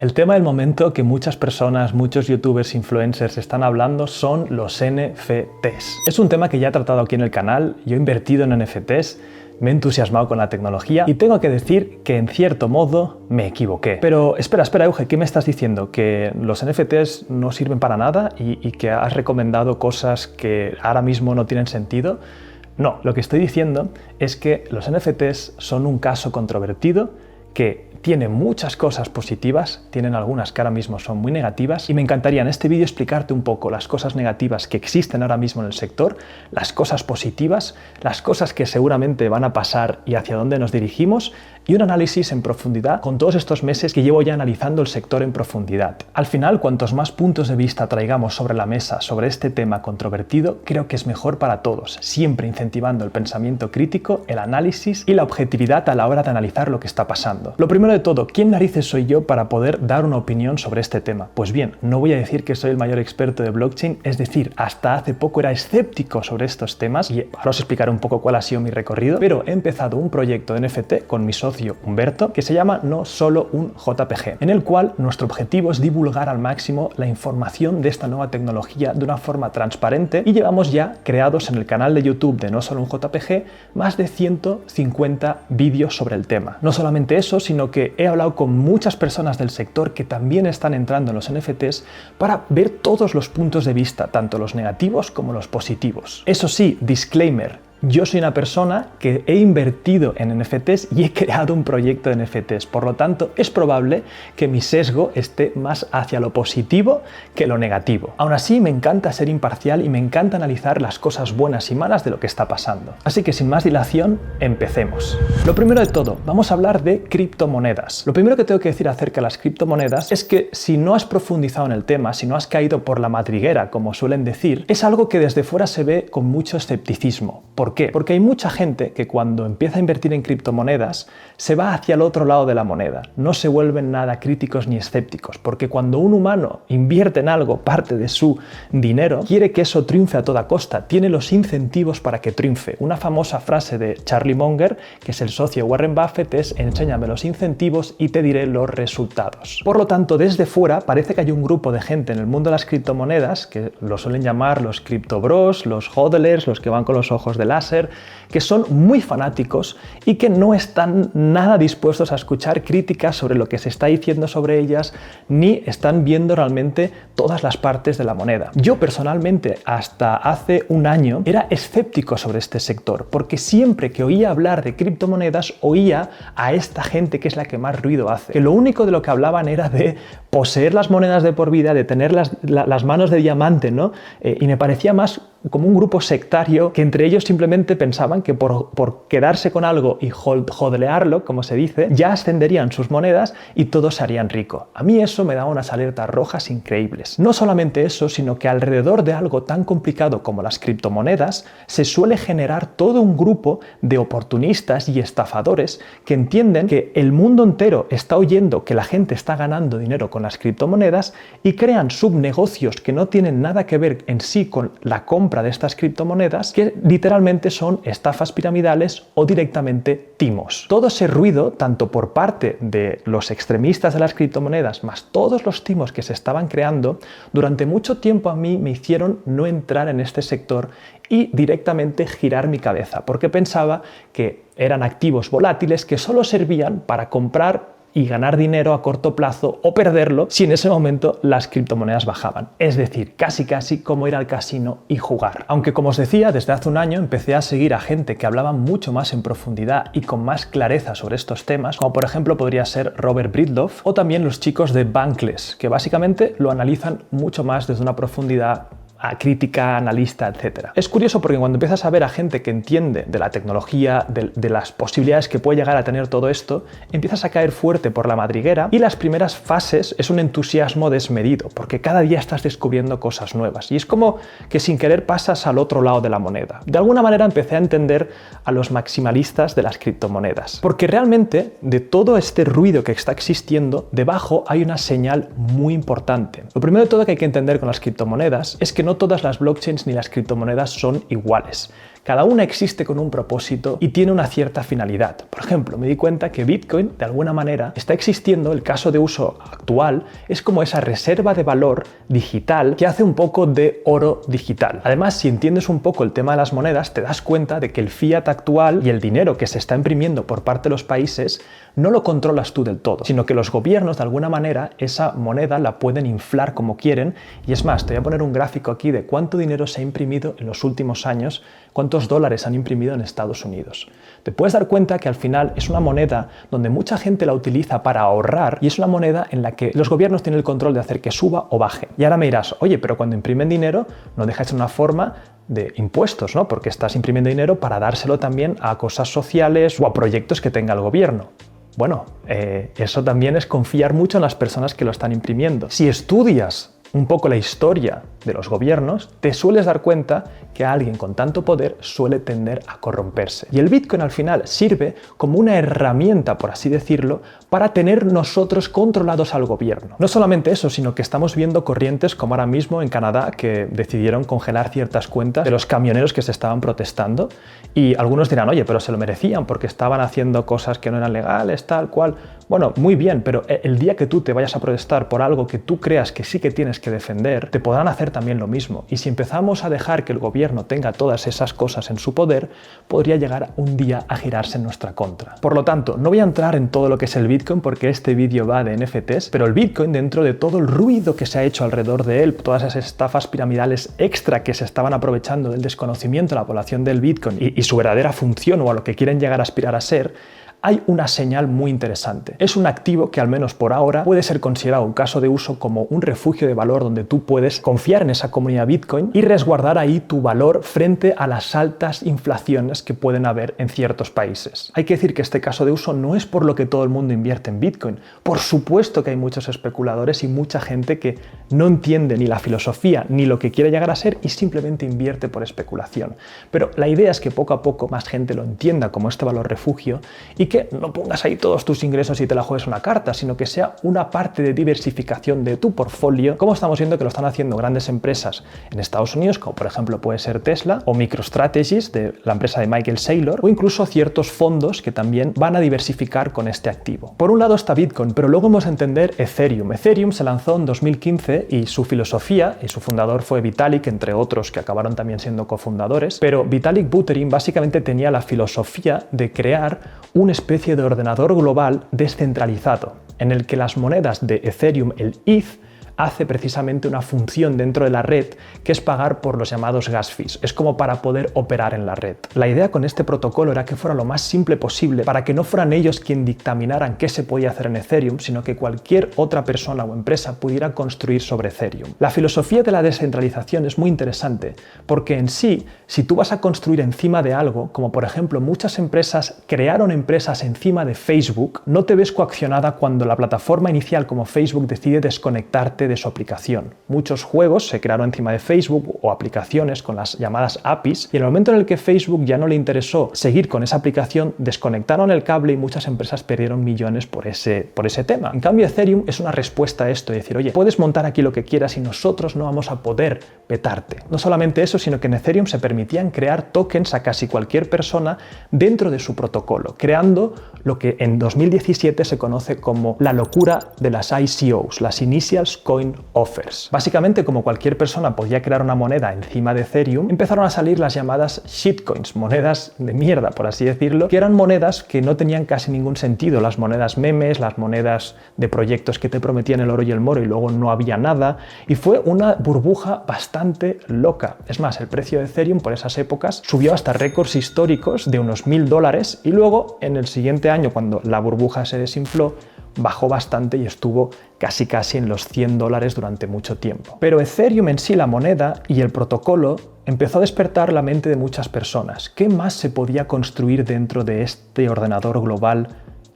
El tema del momento que muchas personas, muchos youtubers, influencers están hablando son los NFTs. Es un tema que ya he tratado aquí en el canal, yo he invertido en NFTs, me he entusiasmado con la tecnología y tengo que decir que en cierto modo me equivoqué. Pero espera, Euge, ¿qué me estás diciendo? ¿Que los NFTs no sirven para nada y que has recomendado cosas que ahora mismo no tienen sentido? No, lo que estoy diciendo es que los NFTs son un caso controvertido que tiene muchas cosas positivas, tienen algunas que ahora mismo son muy negativas y me encantaría en este vídeo explicarte un poco las cosas negativas que existen ahora mismo en el sector, las cosas positivas, las cosas que seguramente van a pasar y hacia dónde nos dirigimos y un análisis en profundidad con todos estos meses que llevo ya analizando el sector en profundidad. Al final, cuantos más puntos de vista traigamos sobre la mesa sobre este tema controvertido, creo que es mejor para todos, siempre incentivando el pensamiento crítico, el análisis y la objetividad a la hora de analizar lo que está pasando. Lo primero de todo, ¿quién narices soy yo para poder dar una opinión sobre este tema? Pues bien, no voy a decir que soy el mayor experto de blockchain, es decir, hasta hace poco era escéptico sobre estos temas y ahora os explicaré un poco cuál ha sido mi recorrido, pero he empezado un proyecto de NFT con mi socio Humberto que se llama No Solo un JPG, en el cual nuestro objetivo es divulgar al máximo la información de esta nueva tecnología de una forma transparente y llevamos ya creados en el canal de YouTube de No Solo un JPG más de 150 vídeos sobre el tema. No solamente eso, sino que he hablado con muchas personas del sector que también están entrando en los NFTs para ver todos los puntos de vista, tanto los negativos como los positivos. Eso sí, disclaimer. Yo soy una persona que he invertido en NFTs y he creado un proyecto de NFTs, por lo tanto es probable que mi sesgo esté más hacia lo positivo que lo negativo. Aún así me encanta ser imparcial y me encanta analizar las cosas buenas y malas de lo que está pasando. Así que sin más dilación, empecemos. Lo primero de todo, vamos a hablar de criptomonedas. Lo primero que tengo que decir acerca de las criptomonedas es que si no has profundizado en el tema, si no has caído por la madriguera, como suelen decir, es algo que desde fuera se ve con mucho escepticismo. ¿Por qué? Porque hay mucha gente que cuando empieza a invertir en criptomonedas se va hacia el otro lado de la moneda. No se vuelven nada críticos ni escépticos, porque cuando un humano invierte en algo, parte de su dinero, quiere que eso triunfe a toda costa, tiene los incentivos para que triunfe. Una famosa frase de Charlie Munger, que es el socio de Warren Buffett, es enséñame los incentivos y te diré los resultados. Por lo tanto, desde fuera parece que hay un grupo de gente en el mundo de las criptomonedas, que lo suelen llamar los criptobros, los hodlers, los que van con los ojos de láser, que son muy fanáticos y que no están nada dispuestos a escuchar críticas sobre lo que se está diciendo sobre ellas, ni están viendo realmente todas las partes de la moneda. Yo personalmente hasta hace un año era escéptico sobre este sector, porque siempre que oía hablar de criptomonedas oía a esta gente que es la que más ruido hace, que lo único de lo que hablaban era de poseer las monedas de por vida, de tener las manos de diamante, ¿no? Y me parecía más como un grupo sectario que entre ellos simplemente pensaban que por quedarse con algo y hodlearlo, como se dice, ya ascenderían sus monedas y todos se harían rico. A mí eso me daba unas alertas rojas increíbles. No solamente eso, sino que alrededor de algo tan complicado como las criptomonedas se suele generar todo un grupo de oportunistas y estafadores que entienden que el mundo entero está oyendo que la gente está ganando dinero con las criptomonedas y crean subnegocios que no tienen nada que ver en sí con la compra de estas criptomonedas, que literalmente son estafas piramidales o directamente timos. Todo ese ruido, tanto por parte de los extremistas de las criptomonedas, más todos los timos que se estaban creando, durante mucho tiempo a mí me hicieron no entrar en este sector y directamente girar mi cabeza, porque pensaba que eran activos volátiles que solo servían para comprar y ganar dinero a corto plazo o perderlo si en ese momento las criptomonedas bajaban. Es decir, casi como ir al casino y jugar. Aunque como os decía, desde hace un año empecé a seguir a gente que hablaba mucho más en profundidad y con más clareza sobre estos temas, como por ejemplo podría ser Robert Breedlove o también los chicos de Bankless, que básicamente lo analizan mucho más desde una profundidad crítica, analista, etc. Es curioso porque cuando empiezas a ver a gente que entiende de la tecnología, de las posibilidades que puede llegar a tener todo esto, empiezas a caer fuerte por la madriguera y las primeras fases es un entusiasmo desmedido, porque cada día estás descubriendo cosas nuevas y es como que sin querer pasas al otro lado de la moneda. De alguna manera empecé a entender a los maximalistas de las criptomonedas, porque realmente de todo este ruido que está existiendo, debajo hay una señal muy importante. Lo primero de todo que hay que entender con las criptomonedas es que no todas las blockchains ni las criptomonedas son iguales. Cada una existe con un propósito y tiene una cierta finalidad. Por ejemplo, me di cuenta que Bitcoin, de alguna manera, está existiendo, el caso de uso actual, es como esa reserva de valor digital que hace un poco de oro digital. Además, si entiendes un poco el tema de las monedas, te das cuenta de que el fiat actual y el dinero que se está imprimiendo por parte de los países no lo controlas tú del todo, sino que los gobiernos, de alguna manera, esa moneda la pueden inflar como quieren. Y es más, te voy a poner un gráfico aquí de cuánto dinero se ha imprimido en los últimos años, cuántos dólares han imprimido en Estados Unidos. Te puedes dar cuenta que al final es una moneda donde mucha gente la utiliza para ahorrar y es una moneda en la que los gobiernos tienen el control de hacer que suba o baje. Y ahora me dirás, oye, pero cuando imprimen dinero no deja de ser una forma de impuestos, ¿no? Porque estás imprimiendo dinero para dárselo también a cosas sociales o a proyectos que tenga el gobierno. Bueno, eso también es confiar mucho en las personas que lo están imprimiendo. Si estudias un poco la historia de los gobiernos, te sueles dar cuenta que alguien con tanto poder suele tender a corromperse. Y el Bitcoin al final sirve como una herramienta, por así decirlo, para tener nosotros controlados al gobierno. No solamente eso, sino que estamos viendo corrientes como ahora mismo en Canadá que decidieron congelar ciertas cuentas de los camioneros que se estaban protestando y algunos dirán, oye, pero se lo merecían porque estaban haciendo cosas que no eran legales, tal cual. Bueno, muy bien, pero el día que tú te vayas a protestar por algo que tú creas que sí que tienes que defender, te podrán hacer también lo mismo. Y si empezamos a dejar que el gobierno tenga todas esas cosas en su poder, podría llegar un día a girarse en nuestra contra. Por lo tanto, no voy a entrar en todo lo que es el Bitcoin porque este vídeo va de NFTs, pero el Bitcoin, dentro de todo el ruido que se ha hecho alrededor de él, todas esas estafas piramidales extra que se estaban aprovechando del desconocimiento de la población del Bitcoin y su verdadera función o a lo que quieren llegar a aspirar a ser, hay una señal muy interesante. Es un activo que al menos por ahora puede ser considerado un caso de uso como un refugio de valor donde tú puedes confiar en esa comunidad Bitcoin y resguardar ahí tu valor frente a las altas inflaciones que pueden haber en ciertos países. Hay que decir que este caso de uso no es por lo que todo el mundo invierte en Bitcoin. Por supuesto que hay muchos especuladores y mucha gente que no entiende ni la filosofía ni lo que quiere llegar a ser y simplemente invierte por especulación. Pero la idea es que poco a poco más gente lo entienda como este valor refugio y que no pongas ahí todos tus ingresos y te la juegues una carta, sino que sea una parte de diversificación de tu portfolio, como estamos viendo que lo están haciendo grandes empresas en Estados Unidos, como por ejemplo puede ser Tesla, o MicroStrategies, de la empresa de Michael Saylor, o incluso ciertos fondos que también van a diversificar con este activo. Por un lado está Bitcoin, pero luego vamos a entender Ethereum. Ethereum se lanzó en 2015 y su filosofía, y su fundador fue Vitalik, entre otros que acabaron también siendo cofundadores, pero Vitalik Buterin básicamente tenía la filosofía de crear una especie de ordenador global descentralizado, en el que las monedas de Ethereum, el ETH, hace precisamente una función dentro de la red que es pagar por los llamados gas fees. Es como para poder operar en la red. La idea con este protocolo era que fuera lo más simple posible para que no fueran ellos quien dictaminaran qué se podía hacer en Ethereum, sino que cualquier otra persona o empresa pudiera construir sobre Ethereum. La filosofía de la descentralización es muy interesante porque en sí, si tú vas a construir encima de algo, como por ejemplo muchas empresas crearon empresas encima de Facebook, no te ves coaccionada cuando la plataforma inicial como Facebook decide desconectarte de su aplicación. Muchos juegos se crearon encima de Facebook o aplicaciones con las llamadas APIs y en el momento en el que Facebook ya no le interesó seguir con esa aplicación, desconectaron el cable y muchas empresas perdieron millones por ese tema. En cambio, Ethereum es una respuesta a esto, es decir, oye, puedes montar aquí lo que quieras y nosotros no vamos a poder vetarte. No solamente eso, sino que en Ethereum se permitían crear tokens a casi cualquier persona dentro de su protocolo, creando lo que en 2017 se conoce como la locura de las ICOs, las Initial Coin Offers. Básicamente, como cualquier persona podía crear una moneda encima de Ethereum, empezaron a salir las llamadas shitcoins, monedas de mierda, por así decirlo, que eran monedas que no tenían casi ningún sentido, las monedas memes, las monedas de proyectos que te prometían el oro y el moro y luego no había nada, y fue una burbuja bastante loca. Es más, el precio de Ethereum por esas épocas subió hasta récords históricos de unos $1000 y luego en el siguiente año, cuando la burbuja se desinfló, bajó bastante y estuvo casi en los $100 durante mucho tiempo. Pero Ethereum en sí, la moneda y el protocolo, empezó a despertar la mente de muchas personas. ¿Qué más se podía construir dentro de este ordenador global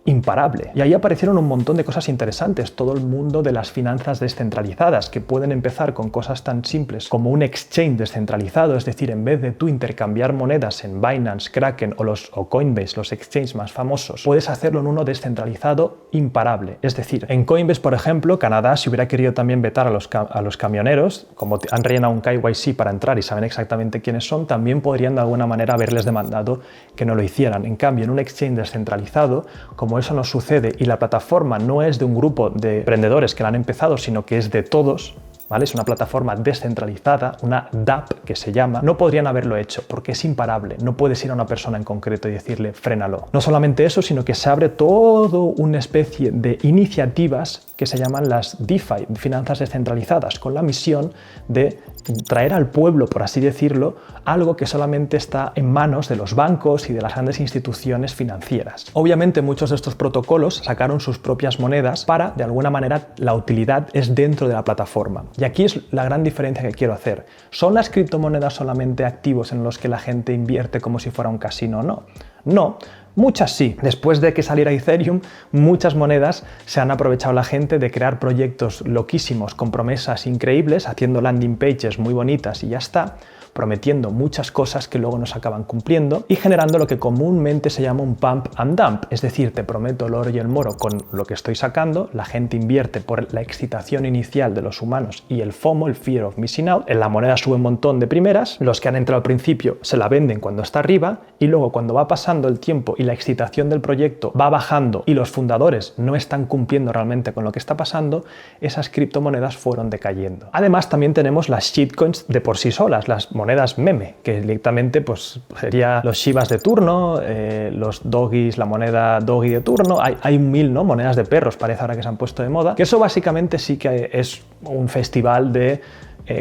imparable. Y ahí aparecieron un montón de cosas interesantes, todo el mundo de las finanzas descentralizadas, que pueden empezar con cosas tan simples como un exchange descentralizado, es decir, en vez de tú intercambiar monedas en Binance, Kraken o Coinbase, los exchanges más famosos, puedes hacerlo en uno descentralizado imparable. Es decir, en Coinbase, por ejemplo, Canadá, si hubiera querido también vetar a los camioneros, como han rellenado un KYC para entrar y saben exactamente quiénes son, también podrían de alguna manera haberles demandado que no lo hicieran. En cambio, en un exchange descentralizado, como eso no sucede y la plataforma no es de un grupo de emprendedores que la han empezado, sino que es de todos, ¿vale? Es una plataforma descentralizada, una DApp que se llama, no podrían haberlo hecho porque es imparable. No puedes ir a una persona en concreto y decirle frénalo. No solamente eso, sino que se abre todo una especie de iniciativas que se llaman las DeFi, finanzas descentralizadas, con la misión de traer al pueblo, por así decirlo, algo que solamente está en manos de los bancos y de las grandes instituciones financieras. Obviamente muchos de estos protocolos sacaron sus propias monedas para, de alguna manera, la utilidad es dentro de la plataforma. Y aquí es la gran diferencia que quiero hacer. ¿Son las criptomonedas solamente activos en los que la gente invierte como si fuera un casino? No. No. Muchas sí. Después de que saliera Ethereum, muchas monedas se han aprovechado la gente de crear proyectos loquísimos con promesas increíbles, haciendo landing pages muy bonitas y ya está, prometiendo muchas cosas que luego no se acaban cumpliendo y generando lo que comúnmente se llama un pump and dump, es decir, te prometo el oro y el moro con lo que estoy sacando, la gente invierte por la excitación inicial de los humanos y el FOMO, el Fear of Missing Out, en la moneda sube un montón de primeras, los que han entrado al principio se la venden cuando está arriba y luego cuando va pasando el tiempo y la excitación del proyecto va bajando y los fundadores no están cumpliendo realmente con lo que está pasando, esas criptomonedas fueron decayendo. Además también tenemos las shitcoins de por sí solas, las monedas meme, que directamente pues sería los Shibas de turno, los doggies, la moneda doggy de turno, hay mil, ¿no? Monedas de perros, parece ahora que se han puesto de moda, que eso básicamente sí que es un festival de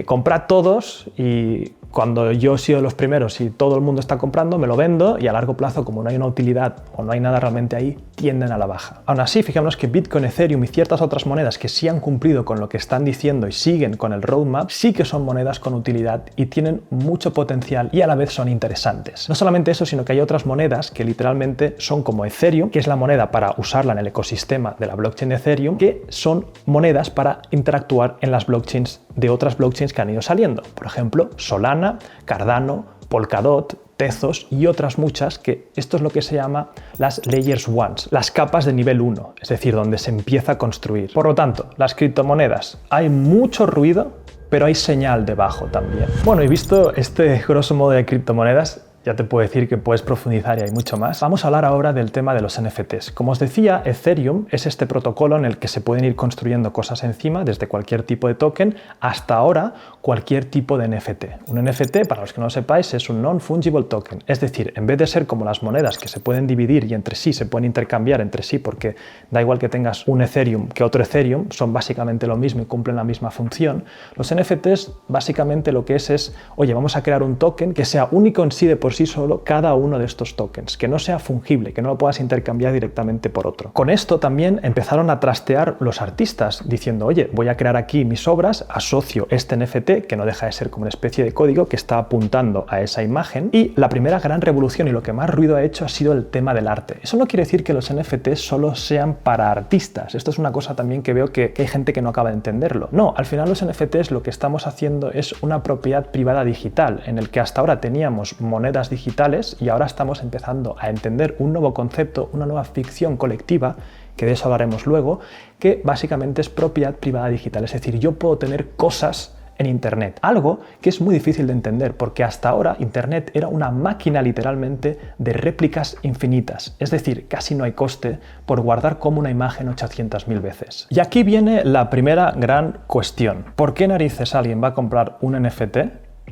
comprad todos y cuando yo he sido de los primeros y todo el mundo está comprando, me lo vendo y a largo plazo, como no hay una utilidad o no hay nada realmente ahí, tienden a la baja. Aún así, fijémonos que Bitcoin, Ethereum y ciertas otras monedas que sí han cumplido con lo que están diciendo y siguen con el roadmap, sí que son monedas con utilidad y tienen mucho potencial y a la vez son interesantes. No solamente eso, sino que hay otras monedas que literalmente son como Ethereum, que es la moneda para usarla en el ecosistema de la blockchain de Ethereum, que son monedas para interactuar en las blockchains de otras blockchains que han ido saliendo. Por ejemplo, Solana, Cardano, Polkadot, Tezos y otras muchas, que esto es lo que se llama las Layers 1, las capas de nivel 1, es decir, donde se empieza a construir. Por lo tanto, las criptomonedas, hay mucho ruido, pero hay señal debajo también. Bueno, y visto este grosso modo de criptomonedas, ya te puedo decir que puedes profundizar y hay mucho más. Vamos a hablar ahora del tema de los NFTs. Como os decía, Ethereum es este protocolo en el que se pueden ir construyendo cosas encima, desde cualquier tipo de token hasta ahora cualquier tipo de NFT. Un NFT, para los que no lo sepáis, es un non-fungible token. Es decir, en vez de ser como las monedas que se pueden dividir y entre sí se pueden intercambiar entre sí, porque da igual que tengas un Ethereum que otro Ethereum, son básicamente lo mismo y cumplen la misma función. Los NFTs básicamente lo que es, oye, vamos a crear un token que sea único en sí de por sí solo cada uno de estos tokens, que no sea fungible, que no lo puedas intercambiar directamente por otro. Con esto también empezaron a trastear los artistas, diciendo, oye, voy a crear aquí mis obras, asocio este NFT, que no deja de ser como una especie de código que está apuntando a esa imagen, y la primera gran revolución y lo que más ruido ha hecho ha sido el tema del arte. Eso no quiere decir que los NFTs solo sean para artistas. Esto es una cosa también que veo que hay gente que no acaba de entenderlo. No, al final los NFTs lo que estamos haciendo es una propiedad privada digital, en el que hasta ahora teníamos monedas digitales y ahora estamos empezando a entender un nuevo concepto, una nueva ficción colectiva, que de eso hablaremos luego, que básicamente es propiedad privada digital. Es decir, yo puedo tener cosas en Internet, algo que es muy difícil de entender porque hasta ahora Internet era una máquina literalmente de réplicas infinitas, es decir, casi no hay coste por guardar como una imagen 800.000 veces. Y aquí viene la primera gran cuestión. ¿Por qué narices alguien va a comprar un NFT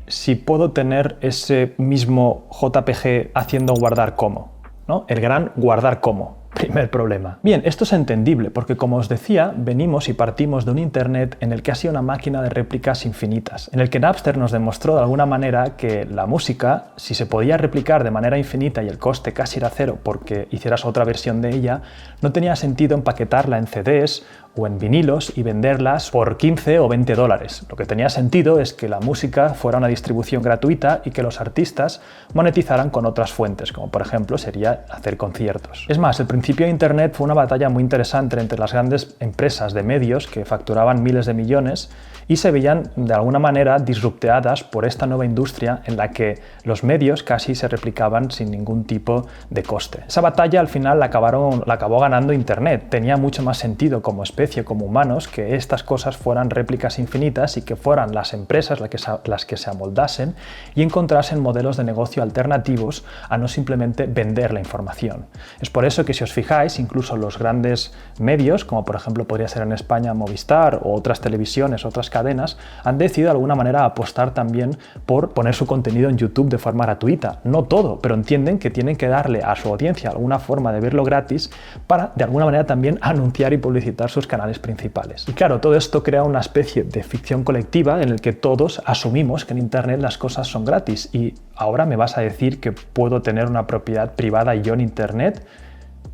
si puedo tener ese mismo JPG haciendo guardar como, ¿no? El gran guardar como. Primer problema. Bien, esto es entendible porque, como os decía, venimos y partimos de un Internet en el que ha sido una máquina de réplicas infinitas, en el que Napster nos demostró de alguna manera que la música, si se podía replicar de manera infinita y el coste casi era cero porque hicieras otra versión de ella, no tenía sentido empaquetarla en CDs o en vinilos y venderlas por 15 o 20 dólares. Lo que tenía sentido es que la música fuera una distribución gratuita y que los artistas monetizaran con otras fuentes, como por ejemplo sería hacer conciertos. Es más, el principio de Internet fue una batalla muy interesante entre las grandes empresas de medios que facturaban miles de millones y se veían de alguna manera disrupteadas por esta nueva industria en la que los medios casi se replicaban sin ningún tipo de coste. Esa batalla al final la acabó ganando Internet. Tenía mucho más sentido como especie, como humanos, que estas cosas fueran réplicas infinitas y que fueran las empresas las que se amoldasen y encontrasen modelos de negocio alternativos a no simplemente vender la información. Es por eso que, si os fijáis, incluso los grandes medios, como por ejemplo podría ser en España Movistar o otras televisiones, otras cadenas, han decidido de alguna manera apostar también por poner su contenido en YouTube de forma gratuita. No todo, pero entienden que tienen que darle a su audiencia alguna forma de verlo gratis para de alguna manera también anunciar y publicitar sus canales principales. Y claro, todo esto crea una especie de ficción colectiva en el que todos asumimos que en Internet las cosas son gratis y ahora me vas a decir que puedo tener una propiedad privada yo en Internet.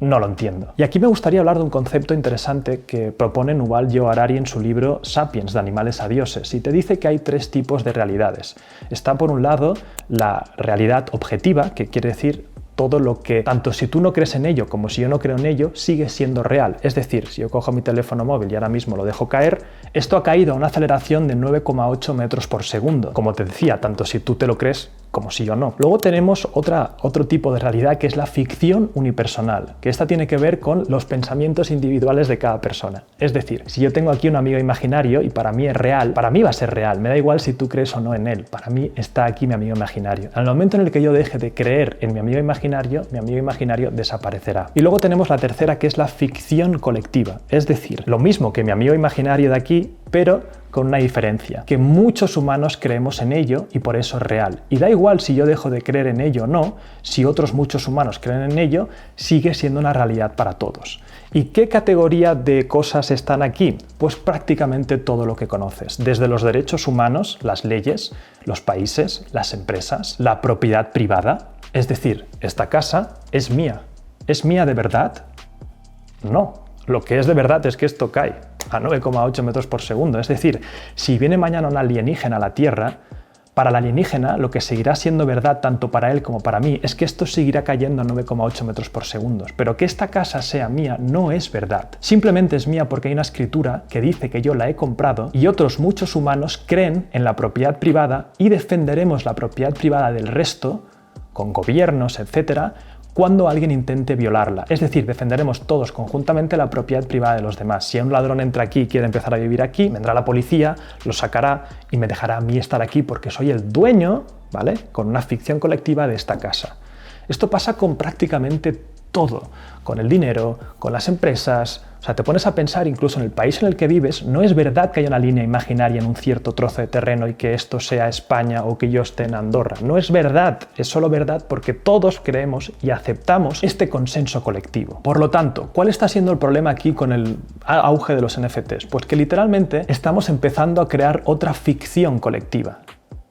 No lo entiendo. Y aquí me gustaría hablar de un concepto interesante que propone Yuval Noah Harari en su libro Sapiens, de animales a dioses, y te dice que hay tres tipos de realidades. Está por un lado la realidad objetiva, que quiere decir todo lo que, tanto si tú no crees en ello como si yo no creo en ello, sigue siendo real. Es decir, si yo cojo mi teléfono móvil y ahora mismo lo dejo caer, esto ha caído a una aceleración de 9,8 metros por segundo. Como te decía, tanto si tú te lo crees como si yo no. Luego tenemos otro tipo de realidad, que es la ficción unipersonal, que esta tiene que ver con los pensamientos individuales de cada persona. Es decir, si yo tengo aquí un amigo imaginario y para mí es real, para mí va a ser real, me da igual si tú crees o no en él, para mí está aquí mi amigo imaginario. Al momento en el que yo deje de creer en mi amigo imaginario desaparecerá. Y luego tenemos la tercera, que es la ficción colectiva, es decir, lo mismo que mi amigo imaginario de aquí, pero con una diferencia, que muchos humanos creemos en ello y por eso es real. Y da igual si yo dejo de creer en ello o no, si otros muchos humanos creen en ello, sigue siendo una realidad para todos. ¿Y qué categoría de cosas están aquí? Pues prácticamente todo lo que conoces, desde los derechos humanos, las leyes, los países, las empresas, la propiedad privada. Es decir, esta casa es mía. ¿Es mía de verdad? No. Lo que es de verdad es que esto cae a 9,8 metros por segundo. Es decir, si viene mañana un alienígena a la Tierra, para el alienígena lo que seguirá siendo verdad tanto para él como para mí es que esto seguirá cayendo a 9,8 metros por segundo. Pero que esta casa sea mía no es verdad. Simplemente es mía porque hay una escritura que dice que yo la he comprado y otros muchos humanos creen en la propiedad privada y defenderemos la propiedad privada del resto, con gobiernos, etcétera, cuando alguien intente violarla. Es decir, defenderemos todos conjuntamente la propiedad privada de los demás. Si un ladrón entra aquí y quiere empezar a vivir aquí, vendrá la policía, lo sacará y me dejará a mí estar aquí porque soy el dueño, ¿vale?, con una ficción colectiva de esta casa. Esto pasa con prácticamente todo, con el dinero, con las empresas. O sea, te pones a pensar, incluso en el país en el que vives, no es verdad que haya una línea imaginaria en un cierto trozo de terreno y que esto sea España o que yo esté en Andorra. No es verdad, es solo verdad porque todos creemos y aceptamos este consenso colectivo. Por lo tanto, ¿cuál está siendo el problema aquí con el auge de los NFTs? Pues que literalmente estamos empezando a crear otra ficción colectiva.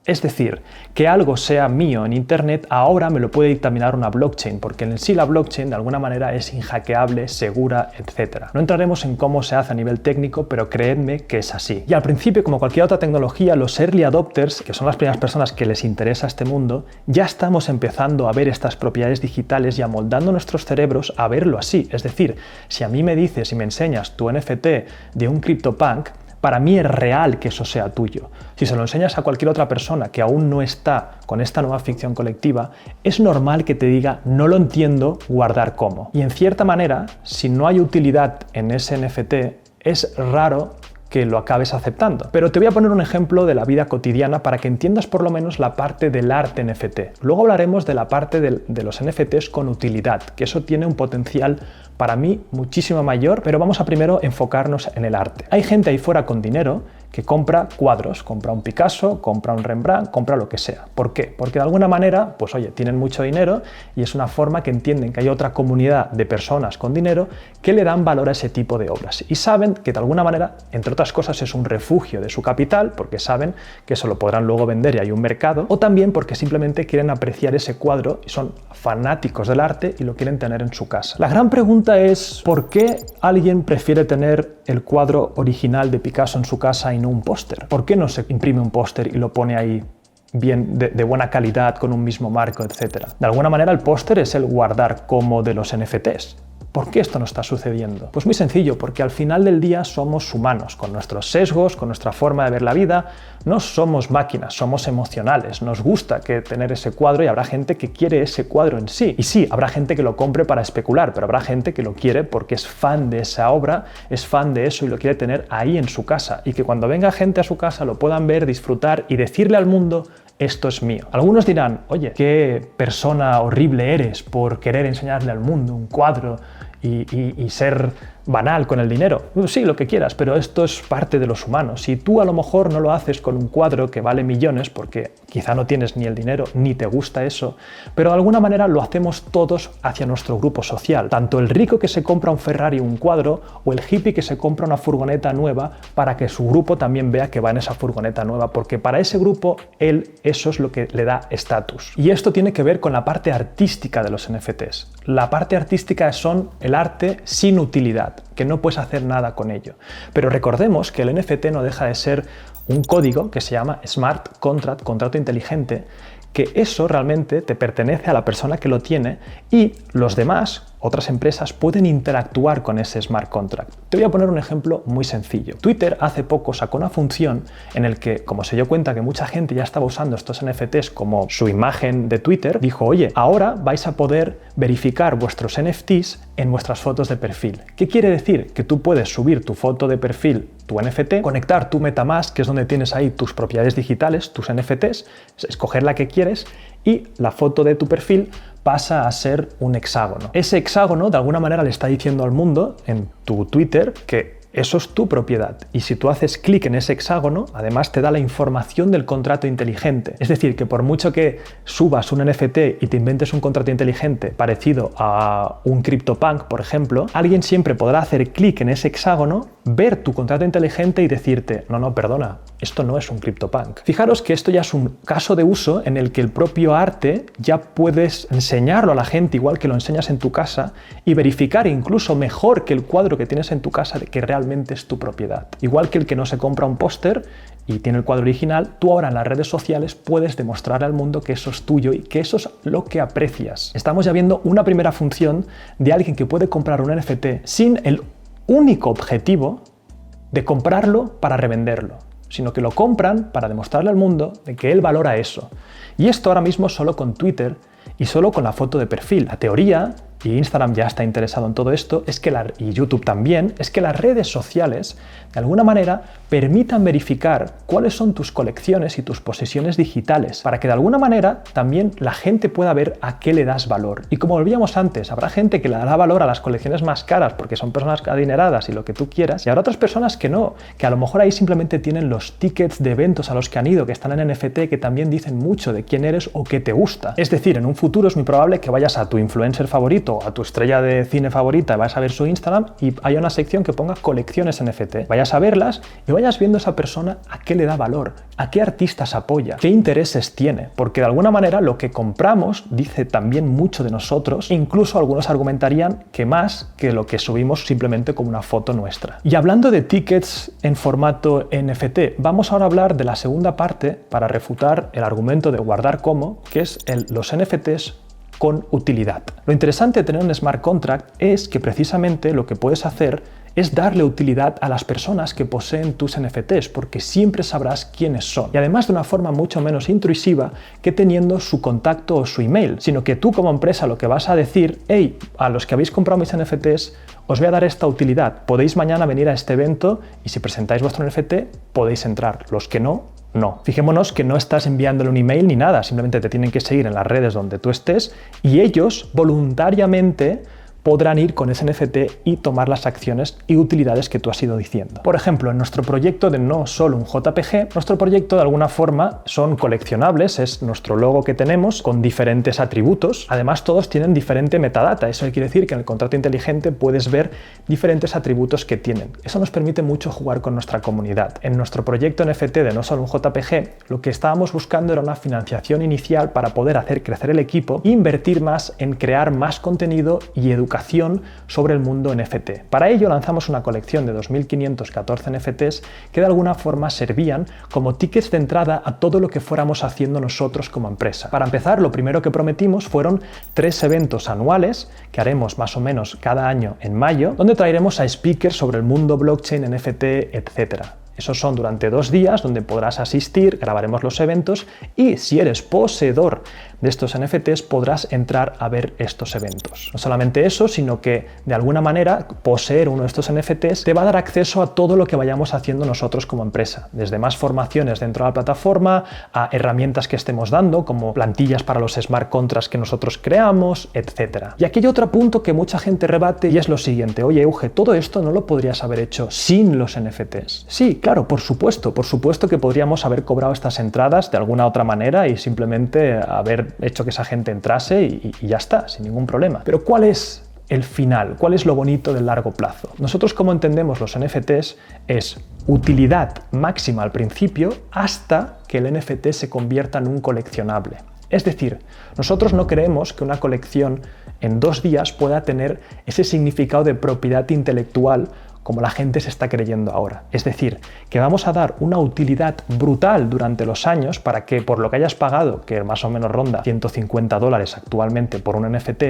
Es decir, que algo sea mío en Internet ahora me lo puede dictaminar una blockchain, porque en sí la blockchain de alguna manera es inhackeable, segura, etc. No entraremos en cómo se hace a nivel técnico, pero creedme que es así. Y al principio, como cualquier otra tecnología, los early adopters, que son las primeras personas que les interesa este mundo, ya estamos empezando a ver estas propiedades digitales y amoldando nuestros cerebros a verlo así. Es decir, si a mí me dices y me enseñas tu NFT de un CryptoPunk, para mí es real que eso sea tuyo. Si se lo enseñas a cualquier otra persona que aún no está con esta nueva ficción colectiva, es normal que te diga, no lo entiendo, guardar como. Y en cierta manera, si no hay utilidad en ese NFT, es raro que lo acabes aceptando. Pero te voy a poner un ejemplo de la vida cotidiana para que entiendas por lo menos la parte del arte NFT. Luego hablaremos de la parte de los NFTs con utilidad, que eso tiene un potencial para mí muchísimo mayor, pero vamos a primero enfocarnos en el arte. Hay gente ahí fuera con dinero que compra cuadros, compra un Picasso, compra un Rembrandt, compra lo que sea. ¿Por qué? Porque de alguna manera, pues oye, tienen mucho dinero y es una forma que entienden que hay otra comunidad de personas con dinero que le dan valor a ese tipo de obras y saben que de alguna manera, entre otras cosas, es un refugio de su capital porque saben que eso lo podrán luego vender y hay un mercado, o también porque simplemente quieren apreciar ese cuadro y son fanáticos del arte y lo quieren tener en su casa. La gran pregunta es, ¿por qué alguien prefiere tener el cuadro original de Picasso en su casa y no un póster? ¿Por qué no se imprime un póster y lo pone ahí bien de buena calidad con un mismo marco, etcétera? De alguna manera el póster es el guardar como de los NFTs. ¿Por qué esto no está sucediendo? Pues muy sencillo, porque al final del día somos humanos, con nuestros sesgos, con nuestra forma de ver la vida. No somos máquinas, somos emocionales. Nos gusta tener ese cuadro y habrá gente que quiere ese cuadro en sí. Y sí, habrá gente que lo compre para especular, pero habrá gente que lo quiere porque es fan de esa obra, es fan de eso y lo quiere tener ahí en su casa. Y que cuando venga gente a su casa lo puedan ver, disfrutar y decirle al mundo: esto es mío. Algunos dirán: oye, qué persona horrible eres por querer enseñarle al mundo un cuadro y ser banal con el dinero. Sí, lo que quieras, pero esto es parte de los humanos. Si tú a lo mejor no lo haces con un cuadro que vale millones, porque quizá no tienes ni el dinero ni te gusta eso, pero de alguna manera lo hacemos todos hacia nuestro grupo social. Tanto el rico que se compra un Ferrari o un cuadro, o el hippie que se compra una furgoneta nueva para que su grupo también vea que va en esa furgoneta nueva, porque para ese grupo eso es lo que le da estatus. Y esto tiene que ver con la parte artística de los NFTs. La parte artística son el arte sin utilidad, que no puedes hacer nada con ello. Pero recordemos que el NFT no deja de ser un código que se llama Smart Contract, contrato inteligente, que eso realmente te pertenece a la persona que lo tiene y los demás, otras empresas, pueden interactuar con ese smart contract. Te voy a poner un ejemplo muy sencillo. Twitter hace poco sacó una función en el que, como se dio cuenta que mucha gente ya estaba usando estos NFTs como su imagen de Twitter, dijo: oye, ahora vais a poder verificar vuestros NFTs en vuestras fotos de perfil. ¿Qué quiere decir? Que tú puedes subir tu foto de perfil, tu NFT, conectar tu MetaMask, que es donde tienes ahí tus propiedades digitales, tus NFTs, escoger la que quieres, y la foto de tu perfil pasa a ser un hexágono. Ese hexágono de alguna manera le está diciendo al mundo en tu Twitter que eso es tu propiedad. Y si tú haces clic en ese hexágono, además te da la información del contrato inteligente. Es decir, que por mucho que subas un NFT y te inventes un contrato inteligente parecido a un CryptoPunk, por ejemplo, alguien siempre podrá hacer clic en ese hexágono, ver tu contrato inteligente y decirte: no, perdona, esto no es un CryptoPunk. Fijaros que esto ya es un caso de uso en el que el propio arte ya puedes enseñarlo a la gente igual que lo enseñas en tu casa y verificar incluso mejor que el cuadro que tienes en tu casa de que realmente es tu propiedad. Igual que el que no se compra un póster y tiene el cuadro original, tú ahora en las redes sociales puedes demostrar al mundo que eso es tuyo y que eso es lo que aprecias. Estamos ya viendo una primera función de alguien que puede comprar un NFT sin el único objetivo de comprarlo para revenderlo, sino que lo compran para demostrarle al mundo de que él valora eso. Y esto ahora mismo solo con Twitter y solo con la foto de perfil. La teoría, y Instagram ya está interesado en todo esto, y YouTube también, es que las redes sociales de alguna manera permitan verificar cuáles son tus colecciones y tus posesiones digitales, para que de alguna manera también la gente pueda ver a qué le das valor. Y como volvíamos antes, habrá gente que le dará valor a las colecciones más caras porque son personas adineradas y lo que tú quieras, y habrá otras personas que no, que a lo mejor ahí simplemente tienen los tickets de eventos a los que han ido, que están en NFT, que también dicen mucho de quién eres o qué te gusta. Es decir, en un futuro es muy probable que vayas a tu influencer favorito, a tu estrella de cine favorita, vas a ver su Instagram y haya una sección que ponga colecciones NFT. Vayas a verlas y vayas viendo a esa persona a qué le da valor, a qué artistas apoya, qué intereses tiene, porque de alguna manera lo que compramos dice también mucho de nosotros, incluso algunos argumentarían que más que lo que subimos simplemente como una foto nuestra. Y hablando de tickets en formato NFT, vamos ahora a hablar de la segunda parte para refutar el argumento de guardar como, que es los NFTs con utilidad. Lo interesante de tener un smart contract es que precisamente lo que puedes hacer es darle utilidad a las personas que poseen tus NFTs, porque siempre sabrás quiénes son. Y además de una forma mucho menos intrusiva que teniendo su contacto o su email, sino que tú como empresa lo que vas a decir: hey, a los que habéis comprado mis NFTs os voy a dar esta utilidad, podéis mañana venir a este evento y si presentáis vuestro NFT podéis entrar, los que no, no. Fijémonos que no estás enviándole un email ni nada, simplemente te tienen que seguir en las redes donde tú estés y ellos voluntariamente podrán ir con ese NFT y tomar las acciones y utilidades que tú has ido diciendo. Por ejemplo, en nuestro proyecto de no solo un JPG, nuestro proyecto de alguna forma son coleccionables, es nuestro logo que tenemos con diferentes atributos. Además, todos tienen diferente metadata. Eso quiere decir que en el contrato inteligente puedes ver diferentes atributos que tienen. Eso nos permite mucho jugar con nuestra comunidad. En nuestro proyecto NFT de no solo un JPG, lo que estábamos buscando era una financiación inicial para poder hacer crecer el equipo e invertir más en crear más contenido y educación sobre el mundo NFT. Para ello lanzamos una colección de 2.514 NFTs que de alguna forma servían como tickets de entrada a todo lo que fuéramos haciendo nosotros como empresa. Para empezar, lo primero que prometimos fueron 3 eventos anuales que haremos más o menos cada año en mayo, donde traeremos a speakers sobre el mundo blockchain, NFT, etc. Esos son durante 2 días donde podrás asistir, grabaremos los eventos y si eres poseedor de estos NFTs podrás entrar a ver estos eventos. No solamente eso, sino que de alguna manera poseer uno de estos NFTs te va a dar acceso a todo lo que vayamos haciendo nosotros como empresa, desde más formaciones dentro de la plataforma a herramientas que estemos dando como plantillas para los smart contracts que nosotros creamos, etc. Y aquí hay otro punto que mucha gente rebate y es lo siguiente: oye, Euge, todo esto no lo podrías haber hecho sin los NFTs. Sí, claro, por supuesto que podríamos haber cobrado estas entradas de alguna otra manera y simplemente haber hecho que esa gente entrase y ya está, sin ningún problema. Pero ¿cuál es el final? ¿Cuál es lo bonito del largo plazo? Nosotros, como entendemos los NFTs, es utilidad máxima al principio hasta que el NFT se convierta en un coleccionable. Es decir, nosotros no creemos que una colección en 2 días pueda tener ese significado de propiedad intelectual como la gente se está creyendo ahora. Es decir, que vamos a dar una utilidad brutal durante los años para que por lo que hayas pagado, que más o menos ronda $150 actualmente por un NFT,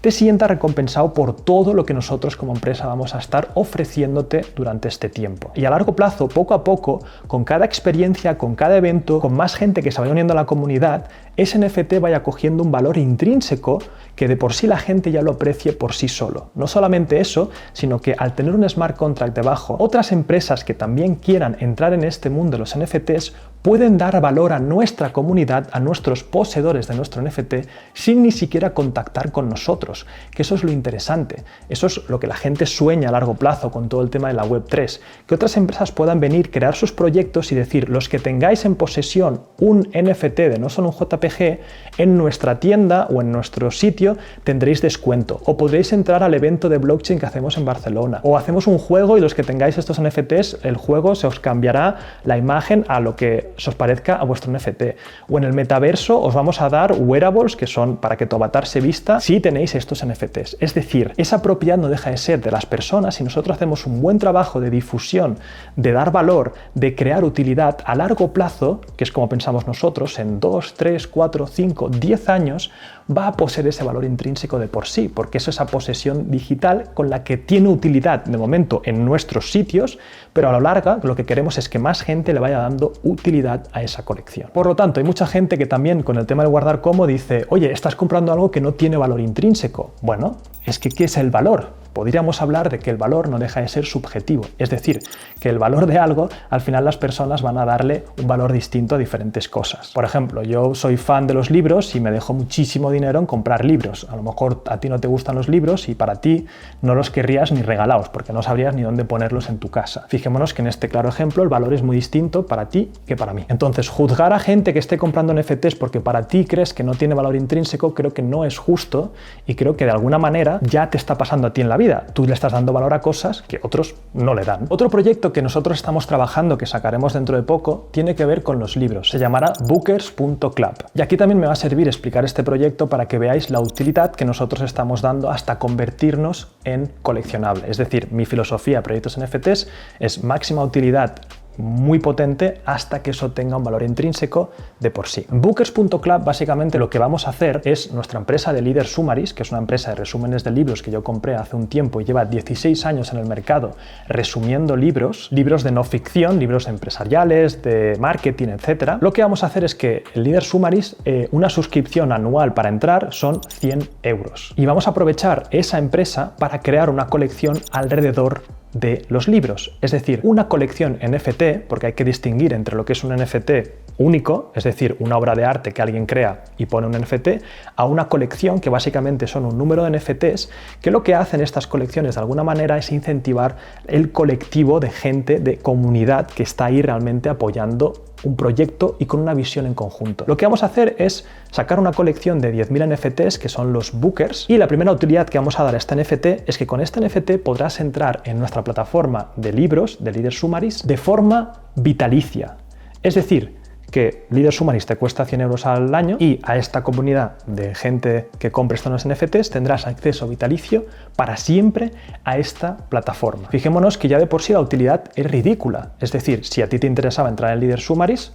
te sientas recompensado por todo lo que nosotros como empresa vamos a estar ofreciéndote durante este tiempo. Y a largo plazo, poco a poco, con cada experiencia, con cada evento, con más gente que se vaya uniendo a la comunidad, ese NFT vaya cogiendo un valor intrínseco que de por sí la gente ya lo aprecie por sí solo. No solamente eso, sino que al tener un smart contract debajo, otras empresas que también quieran entrar en este mundo de los NFTs pueden dar valor a nuestra comunidad, a nuestros poseedores de nuestro NFT, sin ni siquiera contactar con nosotros, que eso es lo interesante. Eso es lo que la gente sueña a largo plazo con todo el tema de la Web3, que otras empresas puedan venir, crear sus proyectos y decir: los que tengáis en posesión un NFT de no solo un JPG, en nuestra tienda o en nuestro sitio tendréis descuento, o podréis entrar al evento de blockchain que hacemos en Barcelona, o hacemos un juego y los que tengáis estos NFTs, el juego se os cambiará la imagen a lo que os parezca a vuestro NFT, o en el metaverso os vamos a dar wearables que son para que tu avatar se vista si tenéis estos NFTs. Es decir, esa propiedad no deja de ser de las personas y nosotros hacemos un buen trabajo de difusión, de dar valor, de crear utilidad a largo plazo, que es como pensamos nosotros, en 2, 3, 4, 5, 10 años va a poseer ese valor intrínseco de por sí, porque es esa posesión digital con la que tiene utilidad de momento en nuestros sitios, pero a lo largo lo que queremos es que más gente le vaya dando utilidad a esa colección. Por lo tanto, hay mucha gente que también con el tema de guardar como dice: oye, estás comprando algo que no tiene valor intrínseco. Bueno, es que ¿qué es el valor? Podríamos hablar de que el valor no deja de ser subjetivo, es decir, que el valor de algo, al final las personas van a darle un valor distinto a diferentes cosas. Por ejemplo, yo soy fan de los libros y me dejo muchísimo dinero en comprar libros. A lo mejor a ti no te gustan los libros y para ti no los querrías ni regalados, porque no sabrías ni dónde ponerlos en tu casa. Fijémonos que en este claro ejemplo el valor es muy distinto para ti que para mí. Entonces, juzgar a gente que esté comprando NFTs porque para ti crees que no tiene valor intrínseco, creo que no es justo y creo que de alguna manera ya te está pasando a ti en la vida. Tú le estás dando valor a cosas que otros no le dan. Otro proyecto que nosotros estamos trabajando, que sacaremos dentro de poco, tiene que ver con los libros. Se llamará bookers.club. Y aquí también me va a servir explicar este proyecto para que veáis la utilidad que nosotros estamos dando hasta convertirnos en coleccionable. Es decir, mi filosofía de proyectos NFTs es máxima utilidad muy potente hasta que eso tenga un valor intrínseco de por sí. En Bookers.club básicamente lo que vamos a hacer es nuestra empresa de Leader Summaries, que es una empresa de resúmenes de libros que yo compré hace un tiempo y lleva 16 años en el mercado resumiendo libros de no ficción, libros empresariales, de marketing, etc. Lo que vamos a hacer es que el Leader Summaries, una suscripción anual para entrar son 100 euros. Y vamos a aprovechar esa empresa para crear una colección alrededor de los libros, es decir, una colección NFT, porque hay que distinguir entre lo que es un NFT único, es decir, una obra de arte que alguien crea y pone un NFT, a una colección que básicamente son un número de NFTs, que lo que hacen estas colecciones de alguna manera es incentivar el colectivo de gente, de comunidad que está ahí realmente apoyando un proyecto y con una visión en conjunto. Lo que vamos a hacer es sacar una colección de 10.000 NFTs, que son los Bookers, y la primera utilidad que vamos a dar a este NFT es que con este NFT podrás entrar en nuestra plataforma de libros, de Leader Summaries, de forma vitalicia. Es decir, que Leader Summaries te cuesta 100 euros al año y a esta comunidad de gente que compre estos NFTs tendrás acceso vitalicio para siempre a esta plataforma. Fijémonos que ya de por sí la utilidad es ridícula. Es decir, si a ti te interesaba entrar en Leader Summaries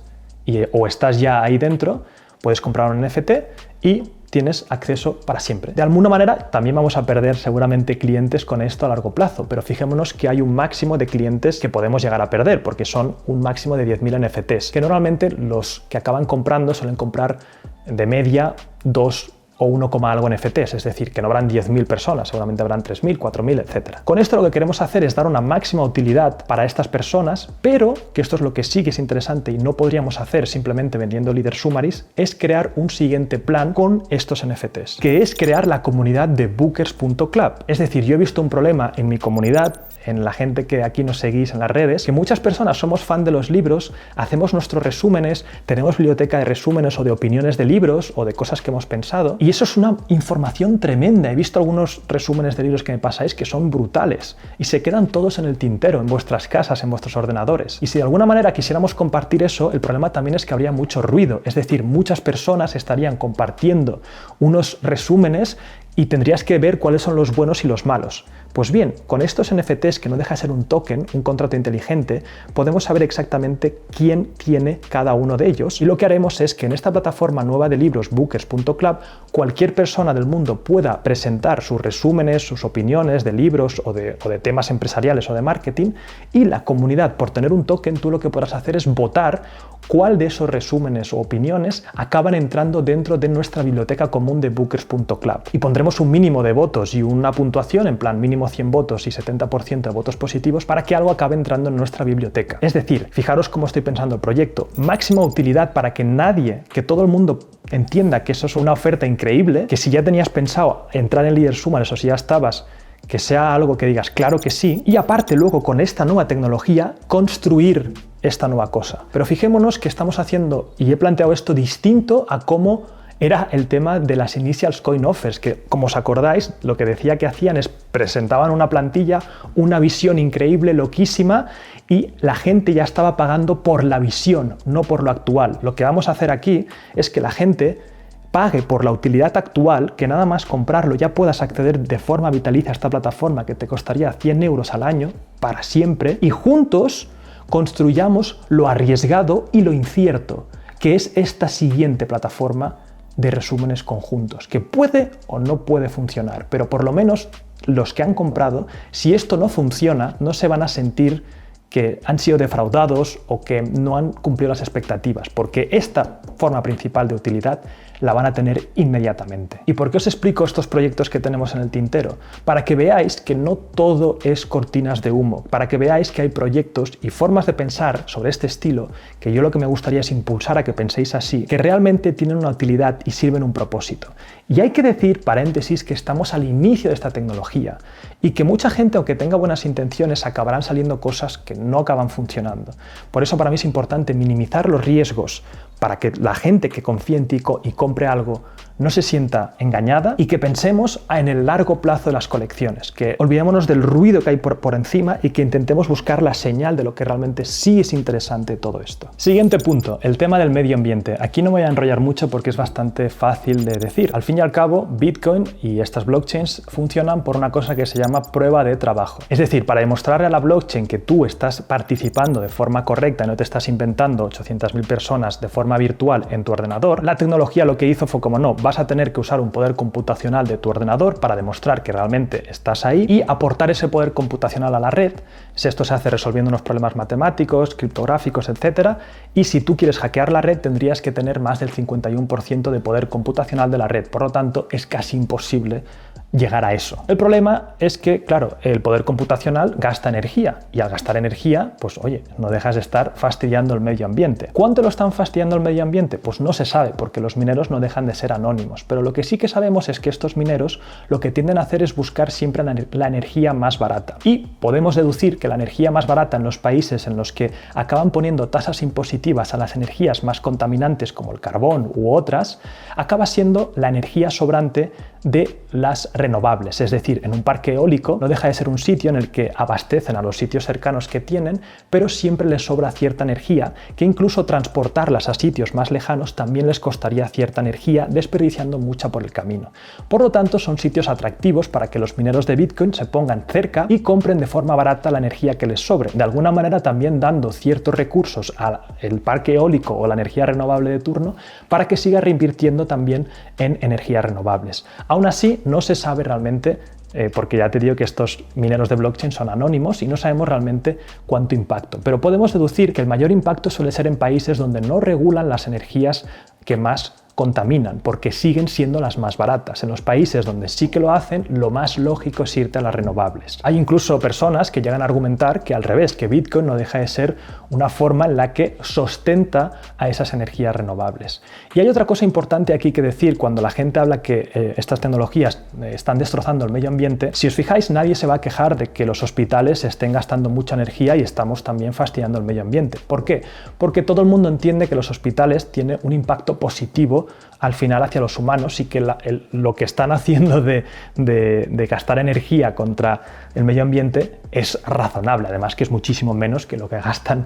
o estás ya ahí dentro, puedes comprar un NFT y tienes acceso para siempre. De alguna manera también vamos a perder seguramente clientes con esto a largo plazo, pero fijémonos que hay un máximo de clientes que podemos llegar a perder, porque son un máximo de 10.000 NFTs, que normalmente los que acaban comprando suelen comprar de media 2 o 1, algo NFTs, es decir, que no habrán 10.000 personas, seguramente habrán 3.000, 4.000, etc. Con esto lo que queremos hacer es dar una máxima utilidad para estas personas, pero, que esto es lo que sí que es interesante y no podríamos hacer simplemente vendiendo Leader Summaries, es crear un siguiente plan con estos NFTs, que es crear la comunidad de bookers.club. Es decir, yo he visto un problema en mi comunidad, en la gente que aquí nos seguís en las redes, que muchas personas somos fan de los libros, hacemos nuestros resúmenes, tenemos biblioteca de resúmenes o de opiniones de libros o de cosas que hemos pensado, y eso es una información tremenda. He visto algunos resúmenes de libros que me pasáis que son brutales y se quedan todos en el tintero, en vuestras casas, en vuestros ordenadores. Y si de alguna manera quisiéramos compartir eso, el problema también es que habría mucho ruido, es decir, muchas personas estarían compartiendo unos resúmenes y tendrías que ver cuáles son los buenos y los malos. Pues bien, con estos NFTs, que no deja de ser un token, un contrato inteligente, podemos saber exactamente quién tiene cada uno de ellos, y lo que haremos es que en esta plataforma nueva de libros, bookers.club, cualquier persona del mundo pueda presentar sus resúmenes, sus opiniones de libros o de temas empresariales o de marketing, y la comunidad, por tener un token, tú lo que podrás hacer es votar cuál de esos resúmenes o opiniones acaban entrando dentro de nuestra biblioteca común de bookers.club. Y pondremos un mínimo de votos y una puntuación, en plan mínimo 100 votos y 70% de votos positivos, para que algo acabe entrando en nuestra biblioteca. Es decir, fijaros cómo estoy pensando el proyecto. Máxima utilidad para que todo el mundo entienda que eso es una oferta increíble, que si ya tenías pensado entrar en Leader Summaries o si ya estabas, que sea algo que digas claro que sí, y aparte luego con esta nueva tecnología construir esta nueva cosa. Pero fijémonos que estamos haciendo, y he planteado esto distinto a cómo era el tema de las Initials Coin Offers, que, como os acordáis, lo que decía que hacían es presentaban una plantilla, una visión increíble, loquísima, y la gente ya estaba pagando por la visión, no por lo actual. Lo que vamos a hacer aquí es que la gente pague por la utilidad actual, que nada más comprarlo ya puedas acceder de forma vitalicia a esta plataforma que te costaría 100 euros al año para siempre, y juntos construyamos lo arriesgado y lo incierto, que es esta siguiente plataforma de resúmenes conjuntos, que puede o no puede funcionar, pero por lo menos los que han comprado, si esto no funciona, no se van a sentir que han sido defraudados o que no han cumplido las expectativas, porque esta forma principal de utilidad la van a tener inmediatamente. ¿Y por qué os explico estos proyectos que tenemos en el tintero? Para que veáis que no todo es cortinas de humo, para que veáis que hay proyectos y formas de pensar sobre este estilo, que yo lo que me gustaría es impulsar a que penséis así, que realmente tienen una utilidad y sirven un propósito. Y hay que decir, paréntesis, que estamos al inicio de esta tecnología y que mucha gente, aunque tenga buenas intenciones, acabarán saliendo cosas que no acaban funcionando. Por eso para mí es importante minimizar los riesgos para que la gente que confíe en ti y compre algo no se sienta engañada, y que pensemos en el largo plazo de las colecciones, que olvidémonos del ruido que hay por encima y que intentemos buscar la señal de lo que realmente sí es interesante de todo esto. Siguiente punto, el tema del medio ambiente. Aquí no me voy a enrollar mucho porque es bastante fácil de decir. Al fin y al cabo, Bitcoin y estas blockchains funcionan por una cosa que se llama prueba de trabajo. Es decir, para demostrarle a la blockchain que tú estás participando de forma correcta y no te estás inventando 800.000 personas de forma virtual en tu ordenador, la tecnología lo que hizo fue como no, vas a tener que usar un poder computacional de tu ordenador para demostrar que realmente estás ahí y aportar ese poder computacional a la red. Esto se hace resolviendo unos problemas matemáticos, criptográficos, etc. Y si tú quieres hackear la red, tendrías que tener más del 51% de poder computacional de la red. Por lo tanto, es casi imposible llegar a eso. El problema es que, claro, el poder computacional gasta energía y al gastar energía, pues oye, no dejas de estar fastidiando el medio ambiente. ¿Cuánto lo están fastidiando el medio ambiente? Pues no se sabe, porque los mineros no dejan de ser anónimos. Pero lo que sí que sabemos es que estos mineros lo que tienden a hacer es buscar siempre la energía más barata. Y podemos deducir que la energía más barata en los países en los que acaban poniendo tasas impositivas a las energías más contaminantes como el carbón u otras, acaba siendo la energía sobrante de las renovables. Es decir, en un parque eólico no deja de ser un sitio en el que abastecen a los sitios cercanos que tienen, pero siempre les sobra cierta energía, que incluso transportarlas a sitios más lejanos también les costaría cierta energía, desperdiciando mucha por el camino. Por lo tanto, son sitios atractivos para que los mineros de Bitcoin se pongan cerca y compren de forma barata la energía que les sobre, de alguna manera también dando ciertos recursos al parque eólico o la energía renovable de turno para que siga reinvirtiendo también en energías renovables. Aún así, no se sabe realmente, porque ya te digo que estos mineros de blockchain son anónimos y no sabemos realmente cuánto impacto. Pero podemos deducir que el mayor impacto suele ser en países donde no regulan las energías que más contaminan, porque siguen siendo las más baratas. En los países donde sí que lo hacen, lo más lógico es irte a las renovables. Hay incluso personas que llegan a argumentar que al revés, que Bitcoin no deja de ser una forma en la que sustenta a esas energías renovables. Y hay otra cosa importante aquí que decir cuando la gente habla que estas tecnologías están destrozando el medio ambiente. Si os fijáis, nadie se va a quejar de que los hospitales estén gastando mucha energía y estamos también fastidiando el medio ambiente. ¿Por qué? Porque todo el mundo entiende que los hospitales tienen un impacto positivo al final hacia los humanos y que lo que están haciendo de gastar energía contra el medio ambiente es razonable, además que es muchísimo menos que lo que gastan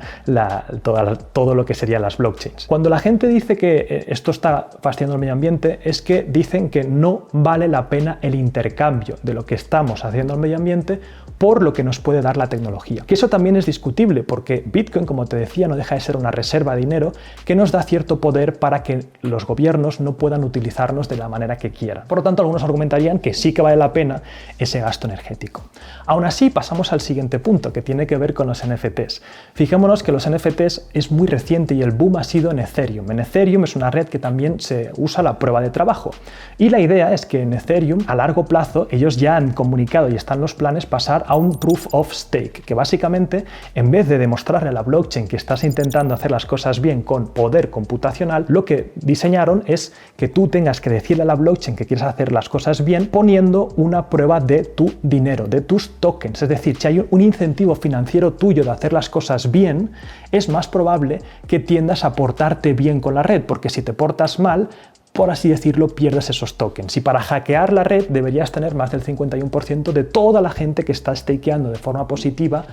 todo lo que serían las blockchains. Cuando la gente dice que esto está fastidiando el medio ambiente, es que dicen que no vale la pena el intercambio de lo que estamos haciendo al medio ambiente por lo que nos puede dar la tecnología. Que eso también es discutible porque Bitcoin, como te decía, no deja de ser una reserva de dinero que nos da cierto poder para que los gobiernos no puedan utilizarnos de la manera que quieran. Por lo tanto, algunos argumentarían que sí que vale la pena ese gasto energético. Aún así, pasamos al siguiente punto, que tiene que ver con los NFTs. Fijémonos que los NFTs es muy reciente y el boom ha sido en Ethereum. En Ethereum es una red que también se usa la prueba de trabajo. Y la idea es que en Ethereum, a largo plazo, ellos ya han comunicado y están los planes pasar a un Proof of Stake, que básicamente, en vez de demostrarle a la blockchain que estás intentando hacer las cosas bien con poder computacional, lo que diseñaron es que tú tengas que decirle a la blockchain que quieres hacer las cosas bien poniendo una prueba de tu dinero, de tus tokens. Es decir, si hay un incentivo financiero tuyo de hacer las cosas bien, es más probable que tiendas a portarte bien con la red, porque si te portas mal, por así decirlo, pierdes esos tokens. Y para hackear la red deberías tener más del 51% de toda la gente que está stakeando de forma positiva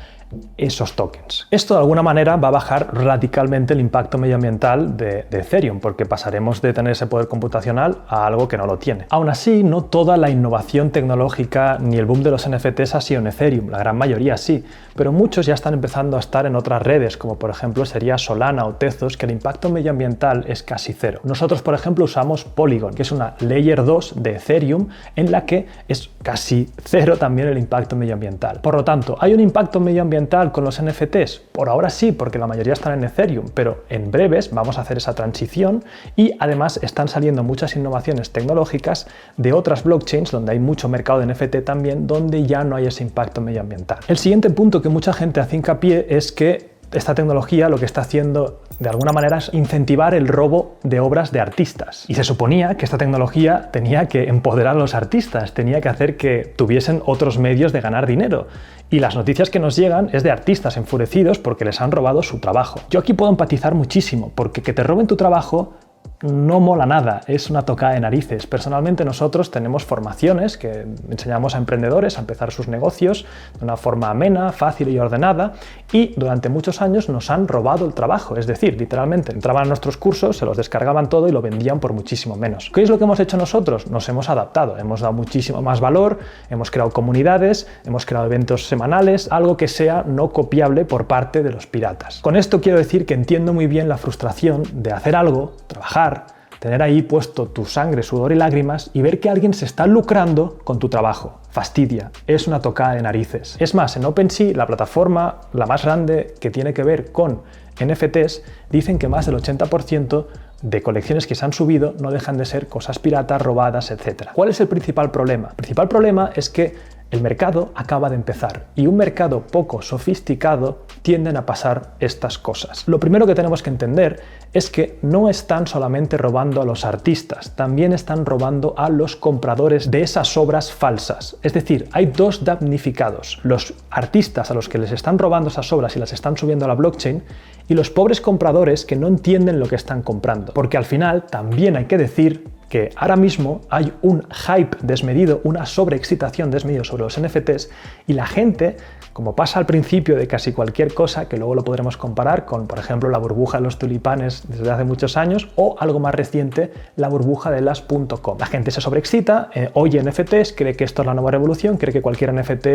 esos tokens. Esto de alguna manera va a bajar radicalmente el impacto medioambiental de Ethereum, porque pasaremos de tener ese poder computacional a algo que no lo tiene. Aún así, no toda la innovación tecnológica ni el boom de los NFTs ha sido en Ethereum, la gran mayoría sí, pero muchos ya están empezando a estar en otras redes, como por ejemplo sería Solana o Tezos, que el impacto medioambiental es casi cero. Nosotros, por ejemplo, usamos Polygon, que es una Layer 2 de Ethereum, en la que es casi cero también el impacto medioambiental. Por lo tanto, ¿hay un impacto medioambiental con los NFTs? Por ahora sí, porque la mayoría están en Ethereum, pero en breves vamos a hacer esa transición y además están saliendo muchas innovaciones tecnológicas de otras blockchains donde hay mucho mercado de NFT también, donde ya no hay ese impacto medioambiental. El siguiente punto que mucha gente hace hincapié es que esta tecnología lo que está haciendo de alguna manera es incentivar el robo de obras de artistas. Y se suponía que esta tecnología tenía que empoderar a los artistas, tenía que hacer que tuviesen otros medios de ganar dinero. Y las noticias que nos llegan es de artistas enfurecidos porque les han robado su trabajo. Yo aquí puedo empatizar muchísimo, porque que te roben tu trabajo no mola nada, es una tocada de narices. Personalmente nosotros tenemos formaciones que enseñamos a emprendedores a empezar sus negocios de una forma amena, fácil y ordenada, y durante muchos años nos han robado el trabajo, es decir, literalmente entraban a nuestros cursos, se los descargaban todo y lo vendían por muchísimo menos. ¿Qué es lo que hemos hecho nosotros? Nos hemos adaptado, hemos dado muchísimo más valor, hemos creado comunidades, hemos creado eventos semanales, algo que sea no copiable por parte de los piratas. Con esto quiero decir que entiendo muy bien la frustración de hacer algo, trabajar, tener ahí puesto tu sangre, sudor y lágrimas y ver que alguien se está lucrando con tu trabajo. Fastidia, es una tocada de narices. Es más, en OpenSea, la plataforma la más grande que tiene que ver con NFTs, dicen que más del 80% de colecciones que se han subido no dejan de ser cosas piratas, robadas, etc. ¿Cuál es el principal problema? El principal problema es que el mercado acaba de empezar y un mercado poco sofisticado tienden a pasar estas cosas. Lo primero que tenemos que entender es que no están solamente robando a los artistas, también están robando a los compradores de esas obras falsas. Es decir, hay dos damnificados: los artistas a los que les están robando esas obras y las están subiendo a la blockchain, y los pobres compradores que no entienden lo que están comprando. Porque al final también hay que decir que ahora mismo hay un hype desmedido, una sobreexcitación desmedida sobre los NFTs, y la gente, como pasa al principio de casi cualquier cosa, que luego lo podremos comparar con, por ejemplo, la burbuja de los tulipanes desde hace muchos años, o algo más reciente, la burbuja de las .com. La gente se sobreexcita, oye NFTs, cree que esto es la nueva revolución, cree que cualquier NFT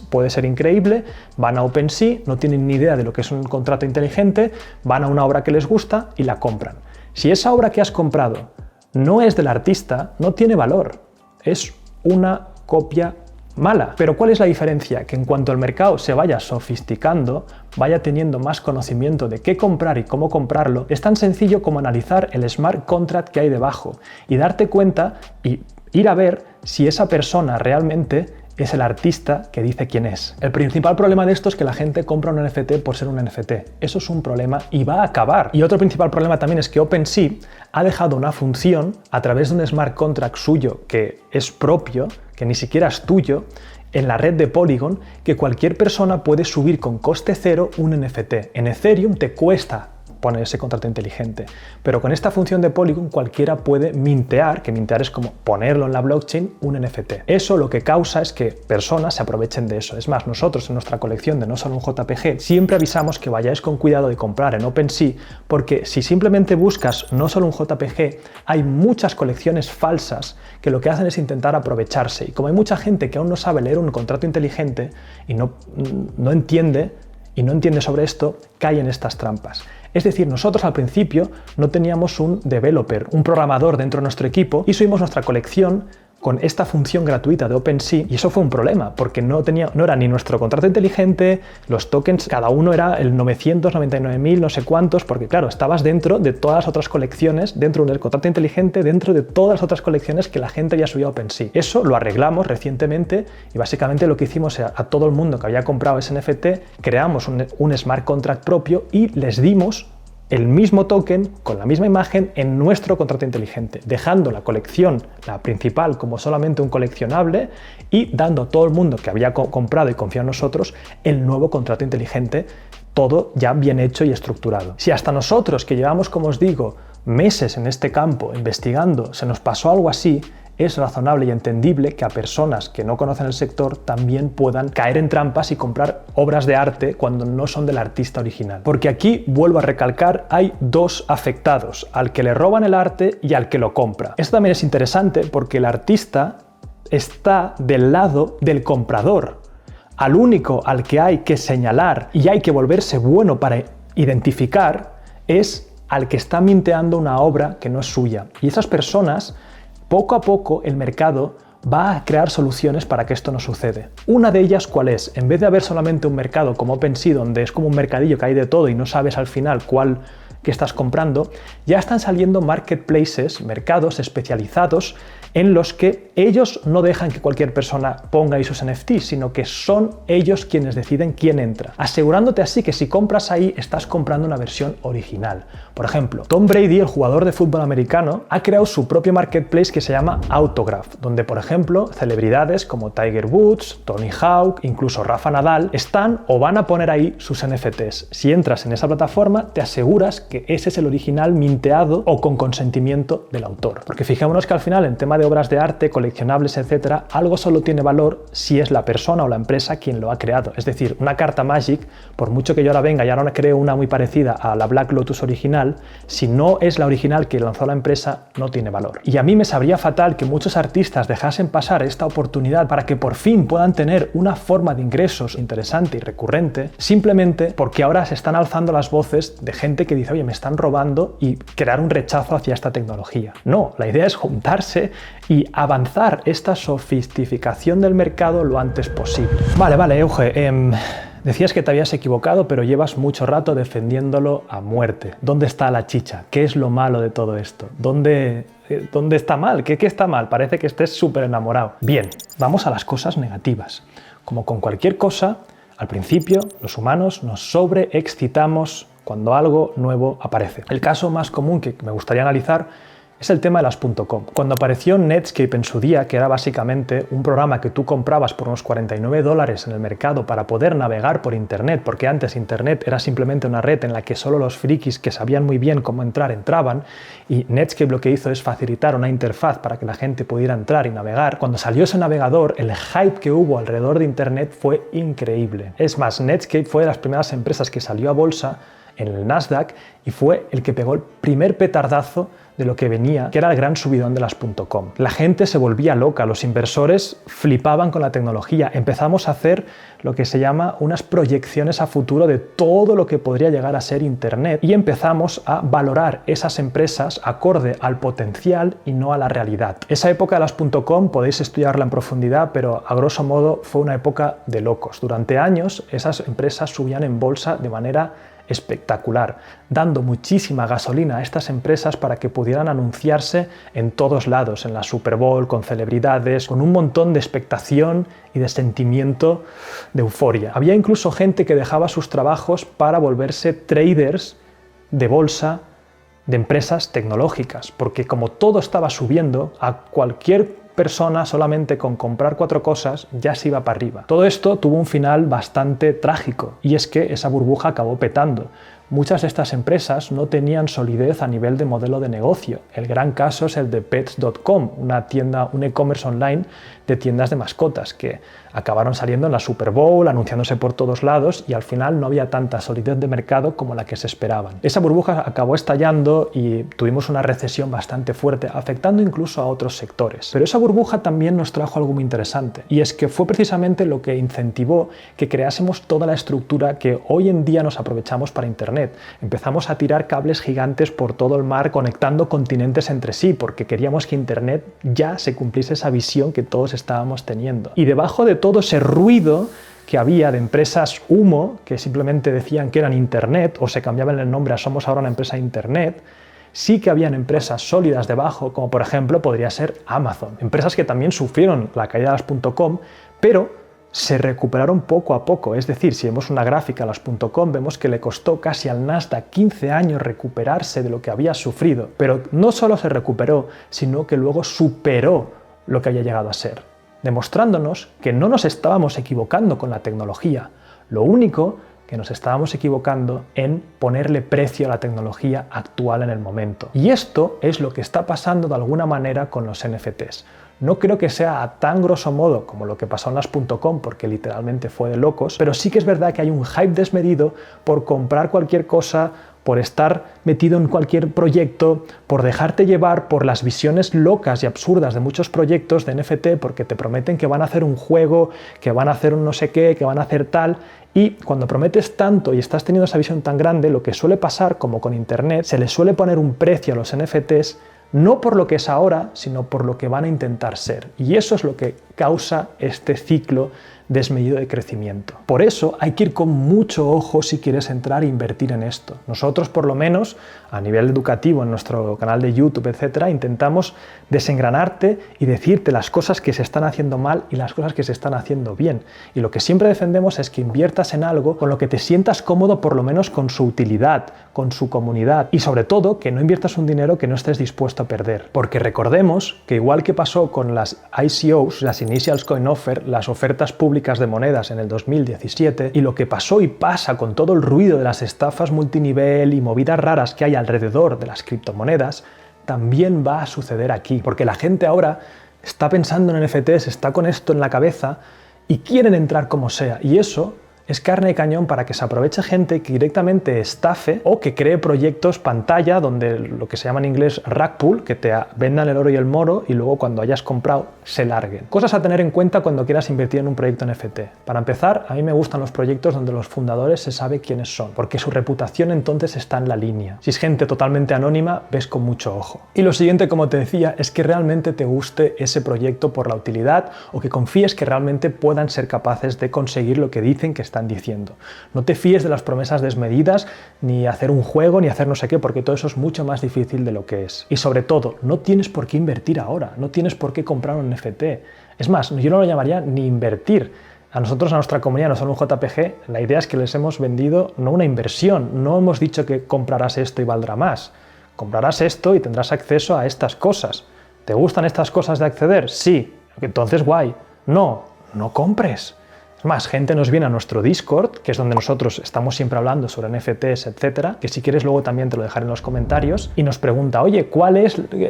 puede ser increíble, van a OpenSea, no tienen ni idea de lo que es un contrato inteligente, van a una obra que les gusta y la compran. Si esa obra que has comprado no es del artista, no tiene valor, es una copia mala. Pero ¿cuál es la diferencia? Que en cuanto el mercado se vaya sofisticando, vaya teniendo más conocimiento de qué comprar y cómo comprarlo, es tan sencillo como analizar el smart contract que hay debajo y darte cuenta y ir a ver si esa persona realmente es el artista que dice quién es. El principal problema de esto es que la gente compra un NFT por ser un NFT. Eso es un problema y va a acabar. Y otro principal problema también es que OpenSea ha dejado una función a través de un smart contract suyo que es propio, que ni siquiera es tuyo, en la red de Polygon, que cualquier persona puede subir con coste cero un NFT. En Ethereum te cuesta poner ese contrato inteligente, pero con esta función de Polygon cualquiera puede mintear, que mintear es como ponerlo en la blockchain, un NFT. Eso lo que causa es que personas se aprovechen de eso. Es más, nosotros en nuestra colección de No Solo un JPG siempre avisamos que vayáis con cuidado de comprar en OpenSea, porque si simplemente buscas No Solo un JPG, hay muchas colecciones falsas que lo que hacen es intentar aprovecharse, y como hay mucha gente que aún no sabe leer un contrato inteligente y no entiende sobre esto, cae en estas trampas. Es decir, nosotros al principio no teníamos un developer, un programador dentro de nuestro equipo, y subimos nuestra colección con esta función gratuita de OpenSea, y eso fue un problema, porque no era ni nuestro contrato inteligente, los tokens, cada uno era el 999.000 no sé cuántos, porque claro, estabas dentro de todas las otras colecciones, dentro del contrato inteligente, dentro de todas las otras colecciones que la gente había subido a OpenSea. Eso lo arreglamos recientemente, y básicamente lo que hicimos a todo el mundo que había comprado ese NFT, creamos un smart contract propio y les dimos el mismo token con la misma imagen en nuestro contrato inteligente, dejando la colección, la principal, como solamente un coleccionable y dando a todo el mundo que había comprado y confiado en nosotros el nuevo contrato inteligente, todo ya bien hecho y estructurado. Si hasta nosotros, que llevamos, como os digo, meses en este campo investigando, se nos pasó algo así, es razonable y entendible que a personas que no conocen el sector también puedan caer en trampas y comprar obras de arte cuando no son del artista original. Porque aquí, vuelvo a recalcar, hay dos afectados, al que le roban el arte y al que lo compra. Esto también es interesante porque el artista está del lado del comprador. Al único al que hay que señalar y hay que volverse bueno para identificar es al que está minteando una obra que no es suya. Y esas personas, poco a poco el mercado va a crear soluciones para que esto no suceda. Una de ellas, ¿cuál es? En vez de haber solamente un mercado como OpenSea, donde es como un mercadillo que hay de todo y no sabes al final cuál que estás comprando, ya están saliendo marketplaces, mercados especializados en los que ellos no dejan que cualquier persona ponga ahí sus NFTs, sino que son ellos quienes deciden quién entra, asegurándote así que si compras ahí estás comprando una versión original. Por ejemplo, Tom Brady, el jugador de fútbol americano, ha creado su propio marketplace que se llama Autograph, donde por ejemplo celebridades como Tiger Woods, Tony Hawk, incluso Rafa Nadal están o van a poner ahí sus NFTs. Si entras en esa plataforma te aseguras que ese es el original minteado o con consentimiento del autor. Porque fijémonos que al final en tema de obras de arte, coleccionables, etcétera, algo solo tiene valor si es la persona o la empresa quien lo ha creado. Es decir, una carta Magic, por mucho que yo ahora venga y ahora creo una muy parecida a la Black Lotus original, si no es la original que lanzó la empresa, no tiene valor. Y a mí me sabría fatal que muchos artistas dejasen pasar esta oportunidad para que por fin puedan tener una forma de ingresos interesante y recurrente, simplemente porque ahora se están alzando las voces de gente que dice, oye, oye, me están robando y crear un rechazo hacia esta tecnología. No, la idea es juntarse y avanzar esta sofisticación del mercado lo antes posible. Vale, Euge, decías que te habías equivocado, pero llevas mucho rato defendiéndolo a muerte. ¿Dónde está la chicha? ¿Qué es lo malo de todo esto? ¿Dónde está mal? ¿Qué está mal? Parece que estés súper enamorado. Bien, vamos a las cosas negativas. Como con cualquier cosa, al principio los humanos nos sobreexcitamos cuando algo nuevo aparece. El caso más común que me gustaría analizar es el tema de las .com. Cuando apareció Netscape en su día, que era básicamente un programa que tú comprabas por unos $49 en el mercado para poder navegar por Internet, porque antes Internet era simplemente una red en la que solo los frikis que sabían muy bien cómo entrar entraban, y Netscape lo que hizo es facilitar una interfaz para que la gente pudiera entrar y navegar. Cuando salió ese navegador, el hype que hubo alrededor de Internet fue increíble. Es más, Netscape fue de las primeras empresas que salió a bolsa en el Nasdaq y fue el que pegó el primer petardazo de lo que venía, que era el gran subidón de las .com. La gente se volvía loca, los inversores flipaban con la tecnología, empezamos a hacer lo que se llama unas proyecciones a futuro de todo lo que podría llegar a ser Internet y empezamos a valorar esas empresas acorde al potencial y no a la realidad. Esa época de las .com podéis estudiarla en profundidad, pero a grosso modo fue una época de locos. Durante años esas empresas subían en bolsa de manera espectacular, dando muchísima gasolina a estas empresas para que pudieran anunciarse en todos lados, en la Super Bowl, con celebridades, con un montón de expectación y de sentimiento de euforia. Había incluso gente que dejaba sus trabajos para volverse traders de bolsa de empresas tecnológicas, porque como todo estaba subiendo, a cualquier persona solamente con comprar 4 cosas ya se iba para arriba. Todo esto tuvo un final bastante trágico y es que esa burbuja acabó petando. Muchas de estas empresas no tenían solidez a nivel de modelo de negocio. El gran caso es el de Pets.com, una tienda, un e-commerce online de tiendas de mascotas que acabaron saliendo en la Super Bowl, anunciándose por todos lados y al final no había tanta solidez de mercado como la que se esperaban. Esa burbuja acabó estallando y tuvimos una recesión bastante fuerte, afectando incluso a otros sectores. Pero esa burbuja también nos trajo algo muy interesante y es que fue precisamente lo que incentivó que creásemos toda la estructura que hoy en día nos aprovechamos para Internet. Empezamos a tirar cables gigantes por todo el mar conectando continentes entre sí porque queríamos que Internet ya se cumpliese esa visión que todos estábamos teniendo. Y debajo de todo ese ruido que había de empresas humo que simplemente decían que eran Internet o se cambiaban el nombre a somos ahora una empresa de Internet, sí que habían empresas sólidas debajo, como por ejemplo podría ser Amazon. Empresas que también sufrieron la caída de las .com, pero se recuperaron poco a poco. Es decir, si vemos una gráfica a las .com, vemos que le costó casi al Nasdaq 15 años recuperarse de lo que había sufrido. Pero no solo se recuperó, sino que luego superó lo que había llegado a ser, demostrándonos que no nos estábamos equivocando con la tecnología. Lo único que nos estábamos equivocando en ponerle precio a la tecnología actual en el momento. Y esto es lo que está pasando de alguna manera con los NFTs. No creo que sea a tan grosso modo como lo que pasó en las .com, porque literalmente fue de locos, pero sí que es verdad que hay un hype desmedido por comprar cualquier cosa, por estar metido en cualquier proyecto, por dejarte llevar por las visiones locas y absurdas de muchos proyectos de NFT, porque te prometen que van a hacer un juego, que van a hacer un no sé qué, que van a hacer tal, y cuando prometes tanto y estás teniendo esa visión tan grande, lo que suele pasar, como con Internet, se le suele poner un precio a los NFTs no por lo que es ahora, sino por lo que van a intentar ser. Y eso es lo que causa este ciclo desmedido de crecimiento. Por eso hay que ir con mucho ojo si quieres entrar e invertir en esto. Nosotros, por lo menos, a nivel educativo, en nuestro canal de YouTube, etcétera, intentamos desengranarte y decirte las cosas que se están haciendo mal y las cosas que se están haciendo bien. Y lo que siempre defendemos es que inviertas en algo con lo que te sientas cómodo, por lo menos con su utilidad, con su comunidad y sobre todo que no inviertas un dinero que no estés dispuesto a perder. Porque recordemos que igual que pasó con las ICOs, las Initial Coin Offer, las ofertas públicas de monedas en el 2017, y lo que pasó y pasa con todo el ruido de las estafas multinivel y movidas raras que hay alrededor de las criptomonedas, también va a suceder aquí, porque la gente ahora está pensando en NFTs, está con esto en la cabeza y quieren entrar como sea, y eso es carne de cañón para que se aproveche gente que directamente estafe o que cree proyectos pantalla donde lo que se llama en inglés rug pull, que te vendan el oro y el moro y luego cuando hayas comprado se larguen. Cosas a tener en cuenta cuando quieras invertir en un proyecto NFT. Para empezar, a mí me gustan los proyectos donde los fundadores se sabe quiénes son, porque su reputación entonces está en la línea. Si es gente totalmente anónima, ves con mucho ojo. Y lo siguiente, como te decía, es que realmente te guste ese proyecto por la utilidad o que confíes que realmente puedan ser capaces de conseguir lo que dicen que están diciendo. No te fíes de las promesas desmedidas, ni hacer un juego, ni hacer no sé qué, porque todo eso es mucho más difícil de lo que es. Y sobre todo, no tienes por qué invertir ahora, no tienes por qué comprar un NFT. Es más, yo no lo llamaría ni invertir. A nosotros, a nuestra comunidad, no solo un JPG, la idea es que les hemos vendido no una inversión, no hemos dicho que comprarás esto y valdrá más. Comprarás esto y tendrás acceso a estas cosas. ¿Te gustan estas cosas de acceder? Sí. Entonces, guay. No, no compres. Es más, gente nos viene a nuestro Discord, que es donde nosotros estamos siempre hablando sobre NFTs, etcétera, que si quieres luego también te lo dejaré en los comentarios, y nos pregunta, oye,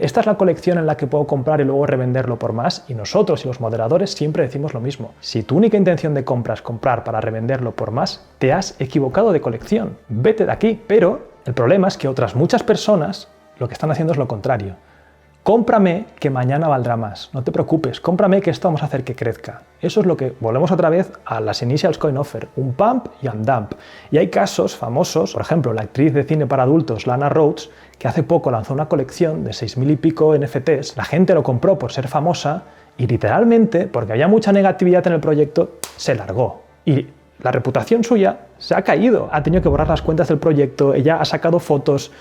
¿esta es la colección en la que puedo comprar y luego revenderlo por más? Y nosotros y los moderadores siempre decimos lo mismo. Si tu única intención de compra es comprar para revenderlo por más, te has equivocado de colección. Vete de aquí. Pero el problema es que otras muchas personas lo que están haciendo es lo contrario. Cómprame que mañana valdrá más, no te preocupes, cómprame que esto vamos a hacer que crezca. Eso es lo que, volvemos otra vez a las Initials Coin Offer, un pump y un dump. Y hay casos famosos, por ejemplo, la actriz de cine para adultos Lana Rhoades, que hace poco lanzó una colección de 6.000 y pico NFTs, la gente lo compró por ser famosa y literalmente, porque había mucha negatividad en el proyecto, se largó. Y la reputación suya se ha caído, ha tenido que borrar las cuentas del proyecto, ella ha sacado fotos,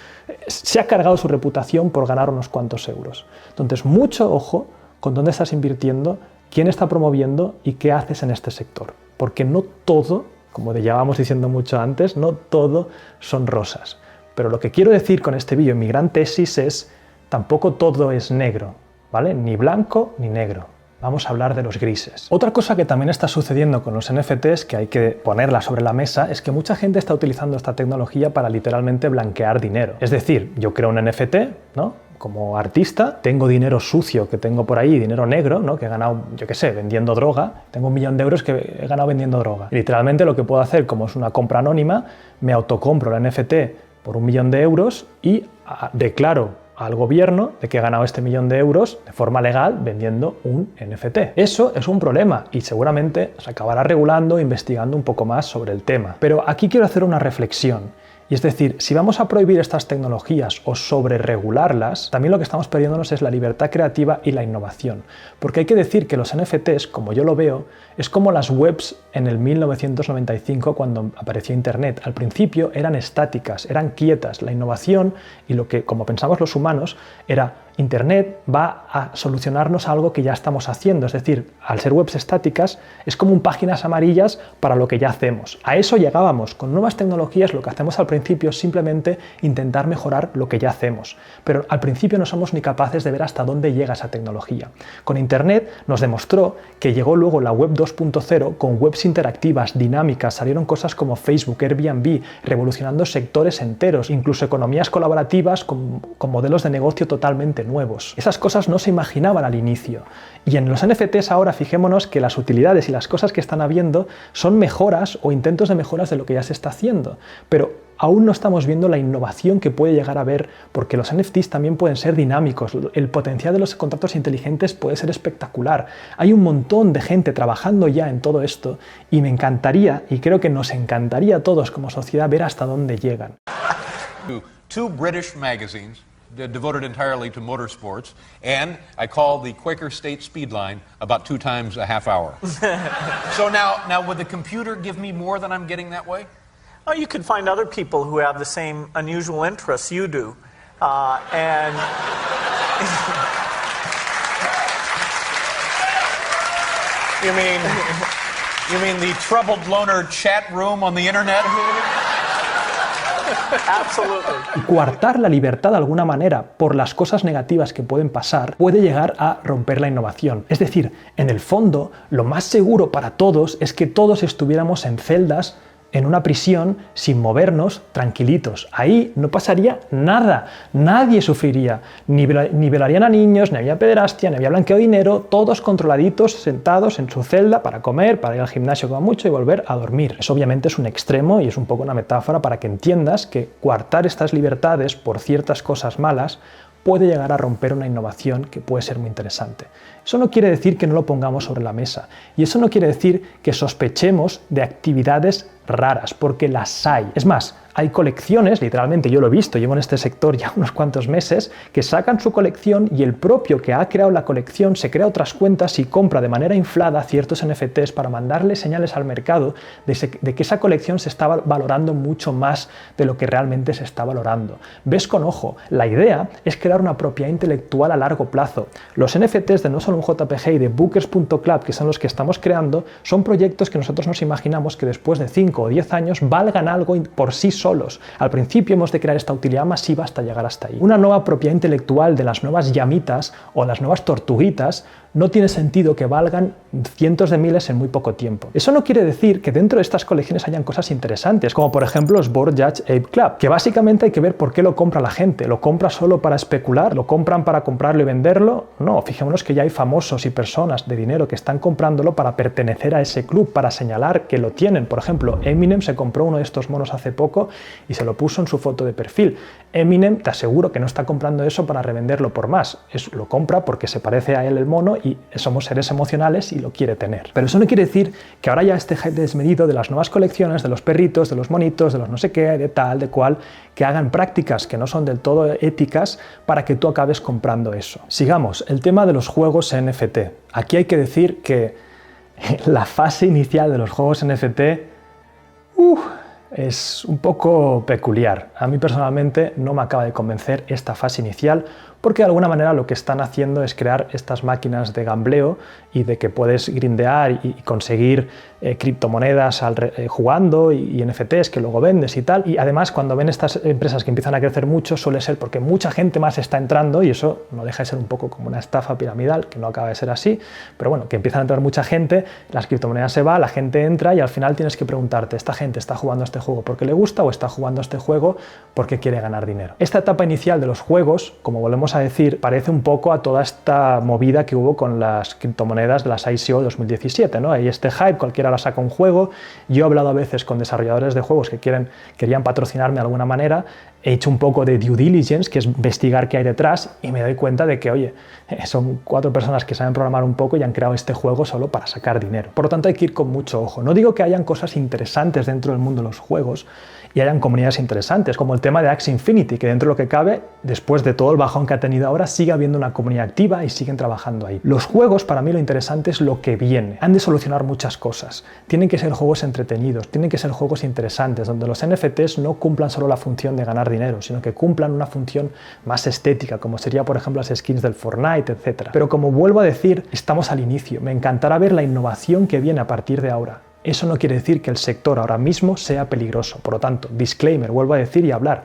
se ha cargado su reputación por ganar unos cuantos euros. Entonces, mucho ojo con dónde estás invirtiendo, quién está promoviendo y qué haces en este sector. Porque no todo, como llevábamos diciendo mucho antes, no todo son rosas. Pero lo que quiero decir con este vídeo, mi gran tesis es, tampoco todo es negro, ¿vale? Ni blanco ni negro. Vamos a hablar de los grises. Otra cosa que también está sucediendo con los NFTs, que hay que ponerla sobre la mesa, es que mucha gente está utilizando esta tecnología para literalmente blanquear dinero. Es decir, yo creo un NFT, ¿no? Como artista, tengo dinero sucio que tengo por ahí, dinero negro, ¿no? Que he ganado, yo qué sé, vendiendo droga. Tengo 1 millón de euros que he ganado vendiendo droga. Y literalmente lo que puedo hacer, como es una compra anónima, me autocompro el NFT por 1 millón de euros y declaro al gobierno de que he ganado este 1 millón de euros de forma legal vendiendo un NFT. Eso es un problema y seguramente se acabará regulando, investigando un poco más sobre el tema. Pero aquí quiero hacer una reflexión. Y es decir, si vamos a prohibir estas tecnologías o sobreregularlas, también lo que estamos perdiéndonos es la libertad creativa y la innovación. Porque hay que decir que los NFTs, como yo lo veo, es como las webs en el 1995 cuando apareció Internet. Al principio eran estáticas, eran quietas. La innovación y lo que, como pensamos los humanos, era Internet va a solucionarnos algo que ya estamos haciendo. Es decir, al ser webs estáticas, es como un páginas amarillas para lo que ya hacemos. A eso llegábamos. Con nuevas tecnologías lo que hacemos al principio es simplemente intentar mejorar lo que ya hacemos. Pero al principio no somos ni capaces de ver hasta dónde llega esa tecnología. Con Internet nos demostró que llegó luego la web 2.0 con webs interactivas, dinámicas, salieron cosas como Facebook, Airbnb, revolucionando sectores enteros, incluso economías colaborativas con modelos de negocio totalmente nuevos. Esas cosas no se imaginaban al inicio. Y en los NFTs ahora fijémonos que las utilidades y las cosas que están habiendo son mejoras o intentos de mejoras de lo que ya se está haciendo. Pero aún no estamos viendo la innovación que puede llegar a haber, porque los NFTs también pueden ser dinámicos, el potencial de los contratos inteligentes puede ser espectacular. Hay un montón de gente trabajando ya en todo esto y me encantaría, y creo que nos encantaría a todos como sociedad, ver hasta dónde llegan. Two British magazines devoted entirely to motorsports, and I call the Quaker State Speedline about 2 times a half hour. So now, would the computer give me more than I'm getting that way? Oh, you can find other people who have the same unusual interests you do, and You mean the troubled loner chat room on the internet? absolutely. Coartar la libertad de alguna manera por las cosas negativas que pueden pasar puede llegar a romper la innovación. Es decir, en el fondo, lo más seguro para todos es que todos estuviéramos en celdas en una prisión sin movernos, tranquilitos. Ahí no pasaría nada, nadie sufriría, ni violarían a niños, ni había pederastia, ni había blanqueo de dinero, todos controladitos, sentados en su celda para comer, para ir al gimnasio como mucho y volver a dormir. Eso obviamente es un extremo y es un poco una metáfora para que entiendas que coartar estas libertades por ciertas cosas malas puede llegar a romper una innovación que puede ser muy interesante. Eso no quiere decir que no lo pongamos sobre la mesa y eso no quiere decir que sospechemos de actividades raras, porque las hay. Es más, hay colecciones, literalmente yo lo he visto, llevo en este sector ya unos cuantos meses, que sacan su colección y el propio que ha creado la colección se crea otras cuentas y compra de manera inflada ciertos NFTs para mandarle señales al mercado de que esa colección se está valorando mucho más de lo que realmente se está valorando. Ves con ojo, la idea es crear una propiedad intelectual a largo plazo. Los NFTs de No Solo un JPG y de Bookers.club, que son los que estamos creando, son proyectos que nosotros nos imaginamos que después de 5 o 10 años valgan algo por sí solos. Al principio hemos de crear esta utilidad masiva hasta llegar hasta ahí. Una nueva propiedad intelectual de las nuevas llamitas o las nuevas tortuguitas no tiene sentido que valgan cientos de miles en muy poco tiempo. Eso no quiere decir que dentro de estas colecciones hayan cosas interesantes, como por ejemplo los Bored Judge Ape Club, que básicamente hay que ver por qué lo compra la gente. ¿Lo compra solo para especular? ¿Lo compran para comprarlo y venderlo? No, fijémonos que ya hay famosos y personas de dinero que están comprándolo para pertenecer a ese club, para señalar que lo tienen. Por ejemplo, Eminem se compró uno de estos monos hace poco y se lo puso en su foto de perfil. Eminem, te aseguro que no está comprando eso para revenderlo por más. Lo compra porque se parece a él el mono y somos seres emocionales y lo quiere tener. Pero eso no quiere decir que ahora ya este hype desmedido de las nuevas colecciones, de los perritos, de los monitos, de los no sé qué, de tal, de cual, que hagan prácticas que no son del todo éticas para que tú acabes comprando eso. Sigamos, el tema de los juegos NFT. Aquí hay que decir que la fase inicial de los juegos NFT es un poco peculiar. A mí personalmente no me acaba de convencer esta fase inicial porque de alguna manera lo que están haciendo es crear estas máquinas de gambleo y de que puedes grindear y conseguir criptomonedas jugando y NFTs que luego vendes y tal. Y además cuando ven estas empresas que empiezan a crecer mucho suele ser porque mucha gente más está entrando y eso no deja de ser un poco como una estafa piramidal, que no acaba de ser así, pero bueno, que empiezan a entrar mucha gente, las criptomonedas se va, la gente entra y al final tienes que preguntarte, ¿esta gente está jugando a este juego porque le gusta o está jugando a este juego porque quiere ganar dinero? Esta etapa inicial de los juegos, como volvemos a decir, parece un poco a toda esta movida que hubo con las criptomonedas de las ICO 2017, ¿no? Hay este hype, cualquiera la saca un juego. Yo he hablado a veces con desarrolladores de juegos que querían patrocinarme de alguna manera, he hecho un poco de due diligence, que es investigar qué hay detrás, y me doy cuenta de que, oye, son 4 personas que saben programar un poco y han creado este juego solo para sacar dinero. Por lo tanto, hay que ir con mucho ojo. No digo que hayan cosas interesantes dentro del mundo de los juegos y hayan comunidades interesantes, como el tema de Axie Infinity, que dentro de lo que cabe, después de todo el bajón que ha tenido ahora, sigue habiendo una comunidad activa y siguen trabajando ahí. Los juegos, para mí lo interesante es lo que viene. Han de solucionar muchas cosas. Tienen que ser juegos entretenidos, tienen que ser juegos interesantes, donde los NFTs no cumplan solo la función de ganar dinero, sino que cumplan una función más estética, como sería, por ejemplo, las skins del Fortnite, etc. Pero como vuelvo a decir, estamos al inicio. Me encantará ver la innovación que viene a partir de ahora. Eso no quiere decir que el sector ahora mismo sea peligroso. Por lo tanto, disclaimer, vuelvo a decir y hablar.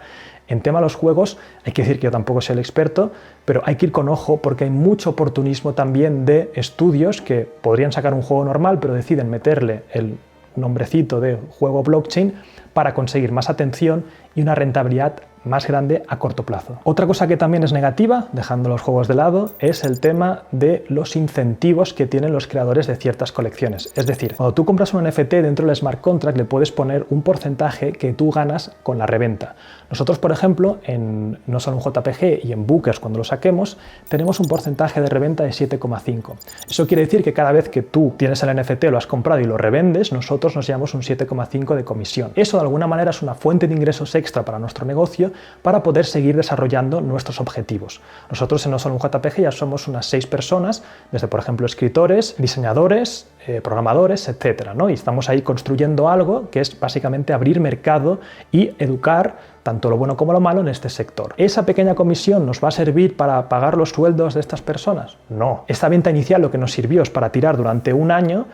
En tema de los juegos, hay que decir que yo tampoco soy el experto, pero hay que ir con ojo porque hay mucho oportunismo también de estudios que podrían sacar un juego normal, pero deciden meterle el nombrecito de juego blockchain para conseguir más atención y una rentabilidad más grande a corto plazo. Otra cosa que también es negativa, dejando los juegos de lado, es el tema de los incentivos que tienen los creadores de ciertas colecciones. Es decir, cuando tú compras un NFT dentro del smart contract le puedes poner un porcentaje que tú ganas con la reventa. Nosotros, por ejemplo, en No Solo un JPG y en Bookers, cuando lo saquemos, tenemos un porcentaje de reventa de 7,5. Eso quiere decir que cada vez que tú tienes el NFT, lo has comprado y lo revendes, nosotros nos llevamos un 7,5 de comisión. Eso de alguna manera es una fuente de ingresos extra para nuestro negocio para poder seguir desarrollando nuestros objetivos. Nosotros en No Solo un JPG ya somos unas 6 personas, desde por ejemplo escritores, diseñadores, programadores, etcétera, ¿no? Y estamos ahí construyendo algo que es básicamente abrir mercado y educar tanto lo bueno como lo malo en este sector. ¿Esa pequeña comisión nos va a servir para pagar los sueldos de estas personas? No. Esta venta inicial lo que nos sirvió es para tirar durante un año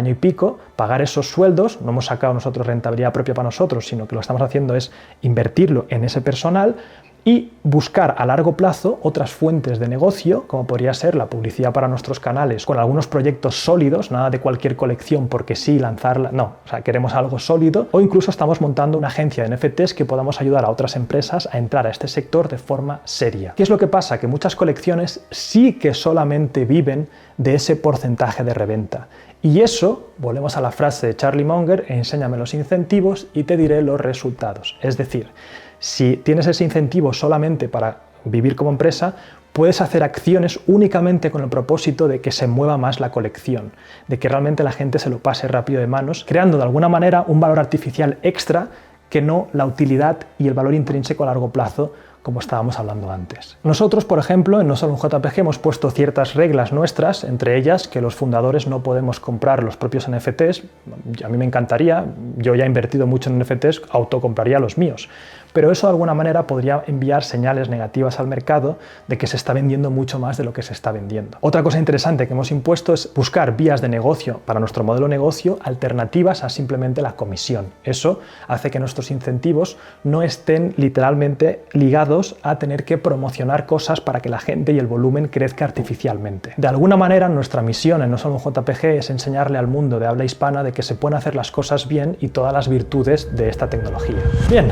y pico, pagar esos sueldos. No hemos sacado nosotros rentabilidad propia para nosotros, sino que lo que estamos haciendo es invertirlo en ese personal y buscar a largo plazo otras fuentes de negocio, como podría ser la publicidad para nuestros canales, con algunos proyectos sólidos, nada de cualquier colección porque sí, lanzarla, no, o sea, queremos algo sólido, o incluso estamos montando una agencia de NFTs que podamos ayudar a otras empresas a entrar a este sector de forma seria. ¿Qué es lo que pasa? Que muchas colecciones sí que solamente viven de ese porcentaje de reventa. Y eso, volvemos a la frase de Charlie Munger, enséñame los incentivos y te diré los resultados. Es decir, si tienes ese incentivo solamente para vivir como empresa, puedes hacer acciones únicamente con el propósito de que se mueva más la colección, de que realmente la gente se lo pase rápido de manos, creando de alguna manera un valor artificial extra que no la utilidad y el valor intrínseco a largo plazo, como estábamos hablando antes. Nosotros, por ejemplo, en No Solo un JPG hemos puesto ciertas reglas nuestras, entre ellas que los fundadores no podemos comprar los propios NFTs. A mí me encantaría, yo ya he invertido mucho en NFTs, autocompraría los míos. Pero eso de alguna manera podría enviar señales negativas al mercado de que se está vendiendo mucho más de lo que se está vendiendo. Otra cosa interesante que hemos impuesto es buscar vías de negocio para nuestro modelo de negocio alternativas a simplemente la comisión. Eso hace que nuestros incentivos no estén literalmente ligados a tener que promocionar cosas para que la gente y el volumen crezca artificialmente. De alguna manera, nuestra misión en No Solo un JPG es enseñarle al mundo de habla hispana de que se pueden hacer las cosas bien y todas las virtudes de esta tecnología. Bien,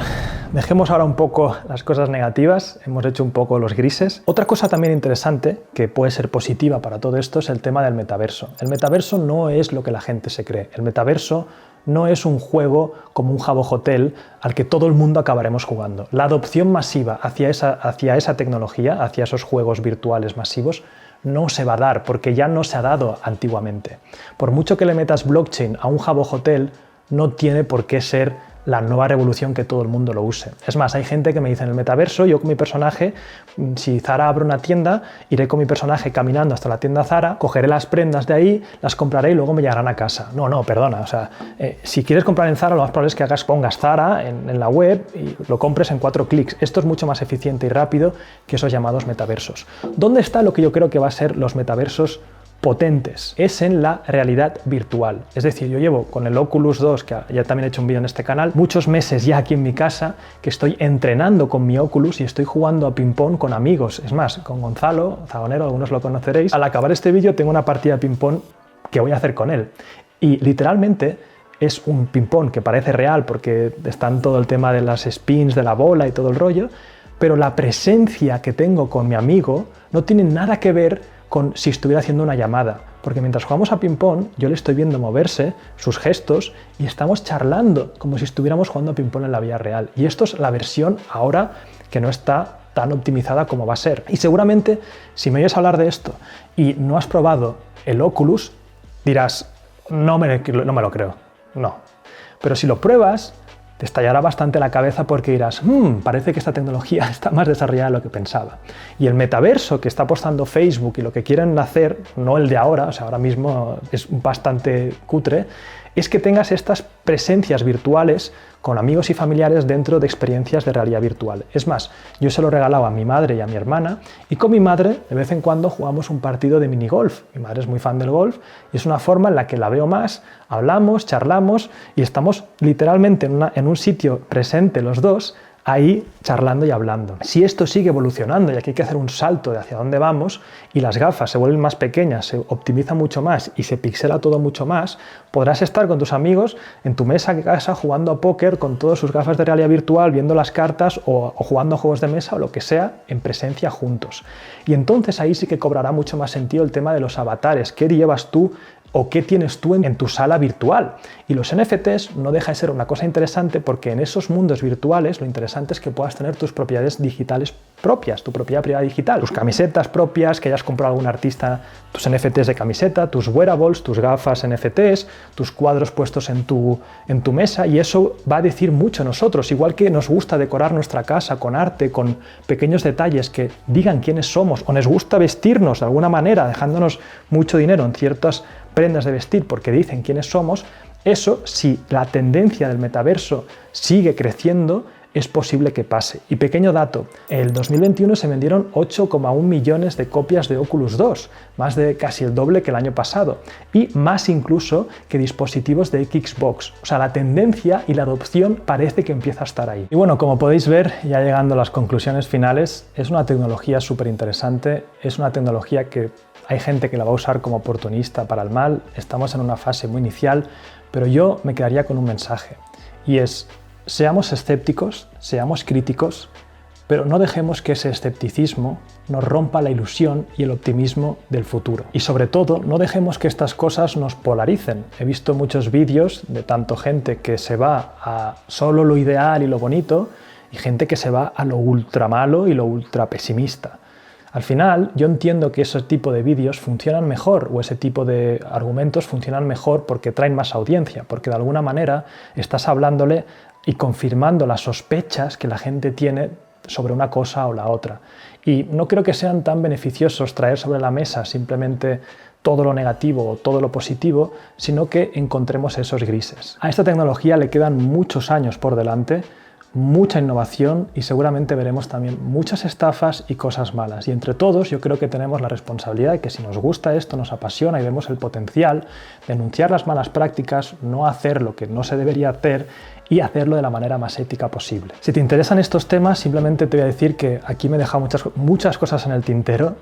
dejemos ahora un poco las cosas negativas, hemos hecho un poco los grises. Otra cosa también interesante que puede ser positiva para todo esto es el tema del metaverso. El metaverso no es lo que la gente se cree. El metaverso no es un juego como un Habbo Hotel al que todo el mundo acabaremos jugando. La adopción masiva hacia esa tecnología, hacia esos juegos virtuales masivos, no se va a dar porque ya no se ha dado antiguamente. Por mucho que le metas blockchain a un Habbo Hotel, no tiene por qué ser la nueva revolución que todo el mundo lo use. Es más, hay gente que me dice en el metaverso, yo con mi personaje, si Zara abre una tienda, iré con mi personaje caminando hasta la tienda Zara, cogeré las prendas de ahí, las compraré y luego me llegarán a casa. No, perdona, o sea, si quieres comprar en Zara, lo más probable es que pongas Zara en la web y lo compres en 4 clics. Esto es mucho más eficiente y rápido que esos llamados metaversos. ¿Dónde está lo que yo creo que va a ser los metaversos potentes? Es en la realidad virtual. Es decir, yo llevo con el Oculus 2, que ya también he hecho un vídeo en este canal, muchos meses ya aquí en mi casa, que estoy entrenando con mi Oculus y estoy jugando a ping-pong con amigos. Es más, con Gonzalo Zagonero, algunos lo conoceréis. Al acabar este vídeo tengo una partida de ping-pong que voy a hacer con él. Y literalmente es un ping-pong que parece real porque están todo el tema de las spins, de la bola y todo el rollo, pero la presencia que tengo con mi amigo no tiene nada que ver con si estuviera haciendo una llamada, porque mientras jugamos a ping-pong yo le estoy viendo moverse, sus gestos, y estamos charlando como si estuviéramos jugando a ping-pong en la vida real. Y esto es la versión ahora que no está tan optimizada como va a ser. Y seguramente si me oyes hablar de esto y no has probado el Oculus, dirás, no me lo creo, no. Pero si lo pruebas, te estallará bastante la cabeza porque dirás, parece que esta tecnología está más desarrollada de lo que pensaba. Y el metaverso que está apostando Facebook y lo que quieren hacer, no el de ahora, o sea, ahora mismo es bastante cutre, es que tengas estas presencias virtuales con amigos y familiares dentro de experiencias de realidad virtual. Es más, yo se lo regalaba a mi madre y a mi hermana, y con mi madre de vez en cuando jugamos un partido de minigolf. Mi madre es muy fan del golf y es una forma en la que la veo más, hablamos, charlamos y estamos literalmente en un sitio presente los dos, ahí charlando y hablando. Si esto sigue evolucionando y aquí hay que hacer un salto de hacia dónde vamos y las gafas se vuelven más pequeñas, se optimiza mucho más y se pixela todo mucho más, podrás estar con tus amigos en tu mesa de casa jugando a póker con todas sus gafas de realidad virtual, viendo las cartas o jugando a juegos de mesa o lo que sea en presencia juntos. Y entonces ahí sí que cobrará mucho más sentido el tema de los avatares. ¿Qué llevas tú o qué tienes tú en tu sala virtual? Y los NFTs no deja de ser una cosa interesante porque en esos mundos virtuales lo interesante es que puedas tener tus propiedades digitales propias, tu propiedad privada digital, tus camisetas propias, que hayas comprado algún artista, tus NFTs de camiseta, tus wearables, tus gafas NFTs, tus cuadros puestos en tu mesa, y eso va a decir mucho a nosotros, igual que nos gusta decorar nuestra casa con arte, con pequeños detalles que digan quiénes somos, o nos gusta vestirnos de alguna manera, dejándonos mucho dinero en ciertas prendas de vestir porque dicen quiénes somos. Eso, si la tendencia del metaverso sigue creciendo, es posible que pase. Y pequeño dato, el 2021 se vendieron 8,1 millones de copias de Oculus 2, más de casi el doble que el año pasado, y más incluso que dispositivos de Xbox. O sea, la tendencia y la adopción parece que empieza a estar ahí. Y bueno, como podéis ver, ya llegando a las conclusiones finales, es una tecnología súper interesante, es una tecnología que hay gente que la va a usar como oportunista para el mal, estamos en una fase muy inicial, pero yo me quedaría con un mensaje, y es: seamos escépticos, seamos críticos, pero no dejemos que ese escepticismo nos rompa la ilusión y el optimismo del futuro. Y sobre todo, no dejemos que estas cosas nos polaricen. He visto muchos vídeos de tanto gente que se va a solo lo ideal y lo bonito, y gente que se va a lo ultra malo y lo ultra pesimista. Al final, yo entiendo que ese tipo de vídeos funcionan mejor, o ese tipo de argumentos funcionan mejor porque traen más audiencia, porque de alguna manera estás hablándole y confirmando las sospechas que la gente tiene sobre una cosa o la otra. Y no creo que sean tan beneficiosos traer sobre la mesa simplemente todo lo negativo o todo lo positivo, sino que encontremos esos grises. A esta tecnología le quedan muchos años por delante, mucha innovación, y seguramente veremos también muchas estafas y cosas malas. Y entre todos yo creo que tenemos la responsabilidad de que si nos gusta esto, nos apasiona y vemos el potencial, denunciar las malas prácticas, no hacer lo que no se debería hacer y hacerlo de la manera más ética posible. Si te interesan estos temas, simplemente te voy a decir que aquí me he dejado muchas cosas en el tintero.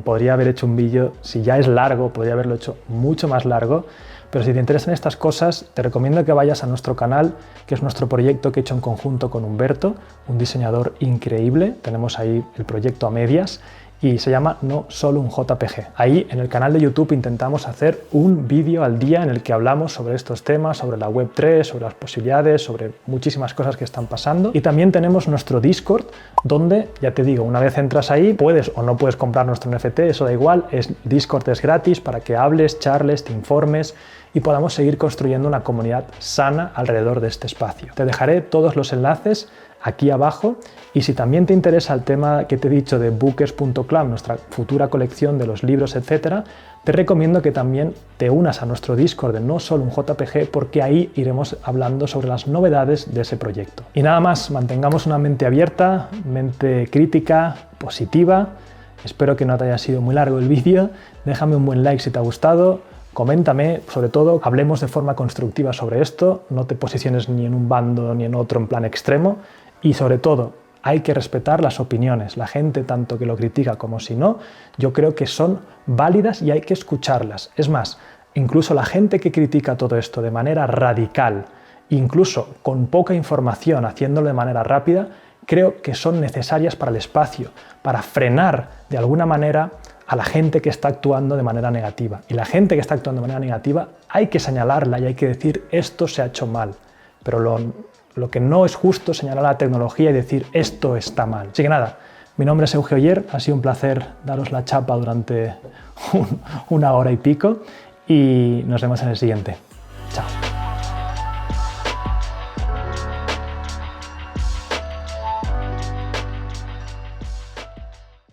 Podría haber hecho un vídeo, si ya es largo, podría haberlo hecho mucho más largo. Pero si te interesan estas cosas, te recomiendo que vayas a nuestro canal, que es nuestro proyecto que he hecho en conjunto con Humberto, un diseñador increíble. Tenemos ahí el proyecto a medias y se llama No Solo un JPG. Ahí en el canal de YouTube intentamos hacer un vídeo al día en el que hablamos sobre estos temas, sobre la Web3, sobre las posibilidades, sobre muchísimas cosas que están pasando. Y también tenemos nuestro Discord, donde, ya te digo, una vez entras ahí, puedes o no puedes comprar nuestro NFT, eso da igual, Discord es gratis para que hables, charles, te informes y podamos seguir construyendo una comunidad sana alrededor de este espacio. Te dejaré todos los enlaces aquí abajo, y si también te interesa el tema que te he dicho de bookers.club, nuestra futura colección de los libros, etcétera, te recomiendo que también te unas a nuestro Discord de No Solo un JPG, porque ahí iremos hablando sobre las novedades de ese proyecto. Y nada más, mantengamos una mente abierta, mente crítica, positiva. Espero que no te haya sido muy largo el vídeo. Déjame un buen like si te ha gustado. Coméntame, sobre todo, hablemos de forma constructiva sobre esto, no te posiciones ni en un bando ni en otro en plan extremo, y sobre todo, hay que respetar las opiniones. La gente, tanto que lo critica como si no, yo creo que son válidas y hay que escucharlas. Es más, incluso la gente que critica todo esto de manera radical, incluso con poca información, haciéndolo de manera rápida, creo que son necesarias para el espacio, para frenar de alguna manera a la gente que está actuando de manera negativa. Y la gente que está actuando de manera negativa hay que señalarla y hay que decir esto se ha hecho mal. Pero lo que no es justo es señalar a la tecnología y decir esto está mal. Así que nada, mi nombre es Euge Oller, ha sido un placer daros la chapa durante una hora y pico y nos vemos en el siguiente. Chao.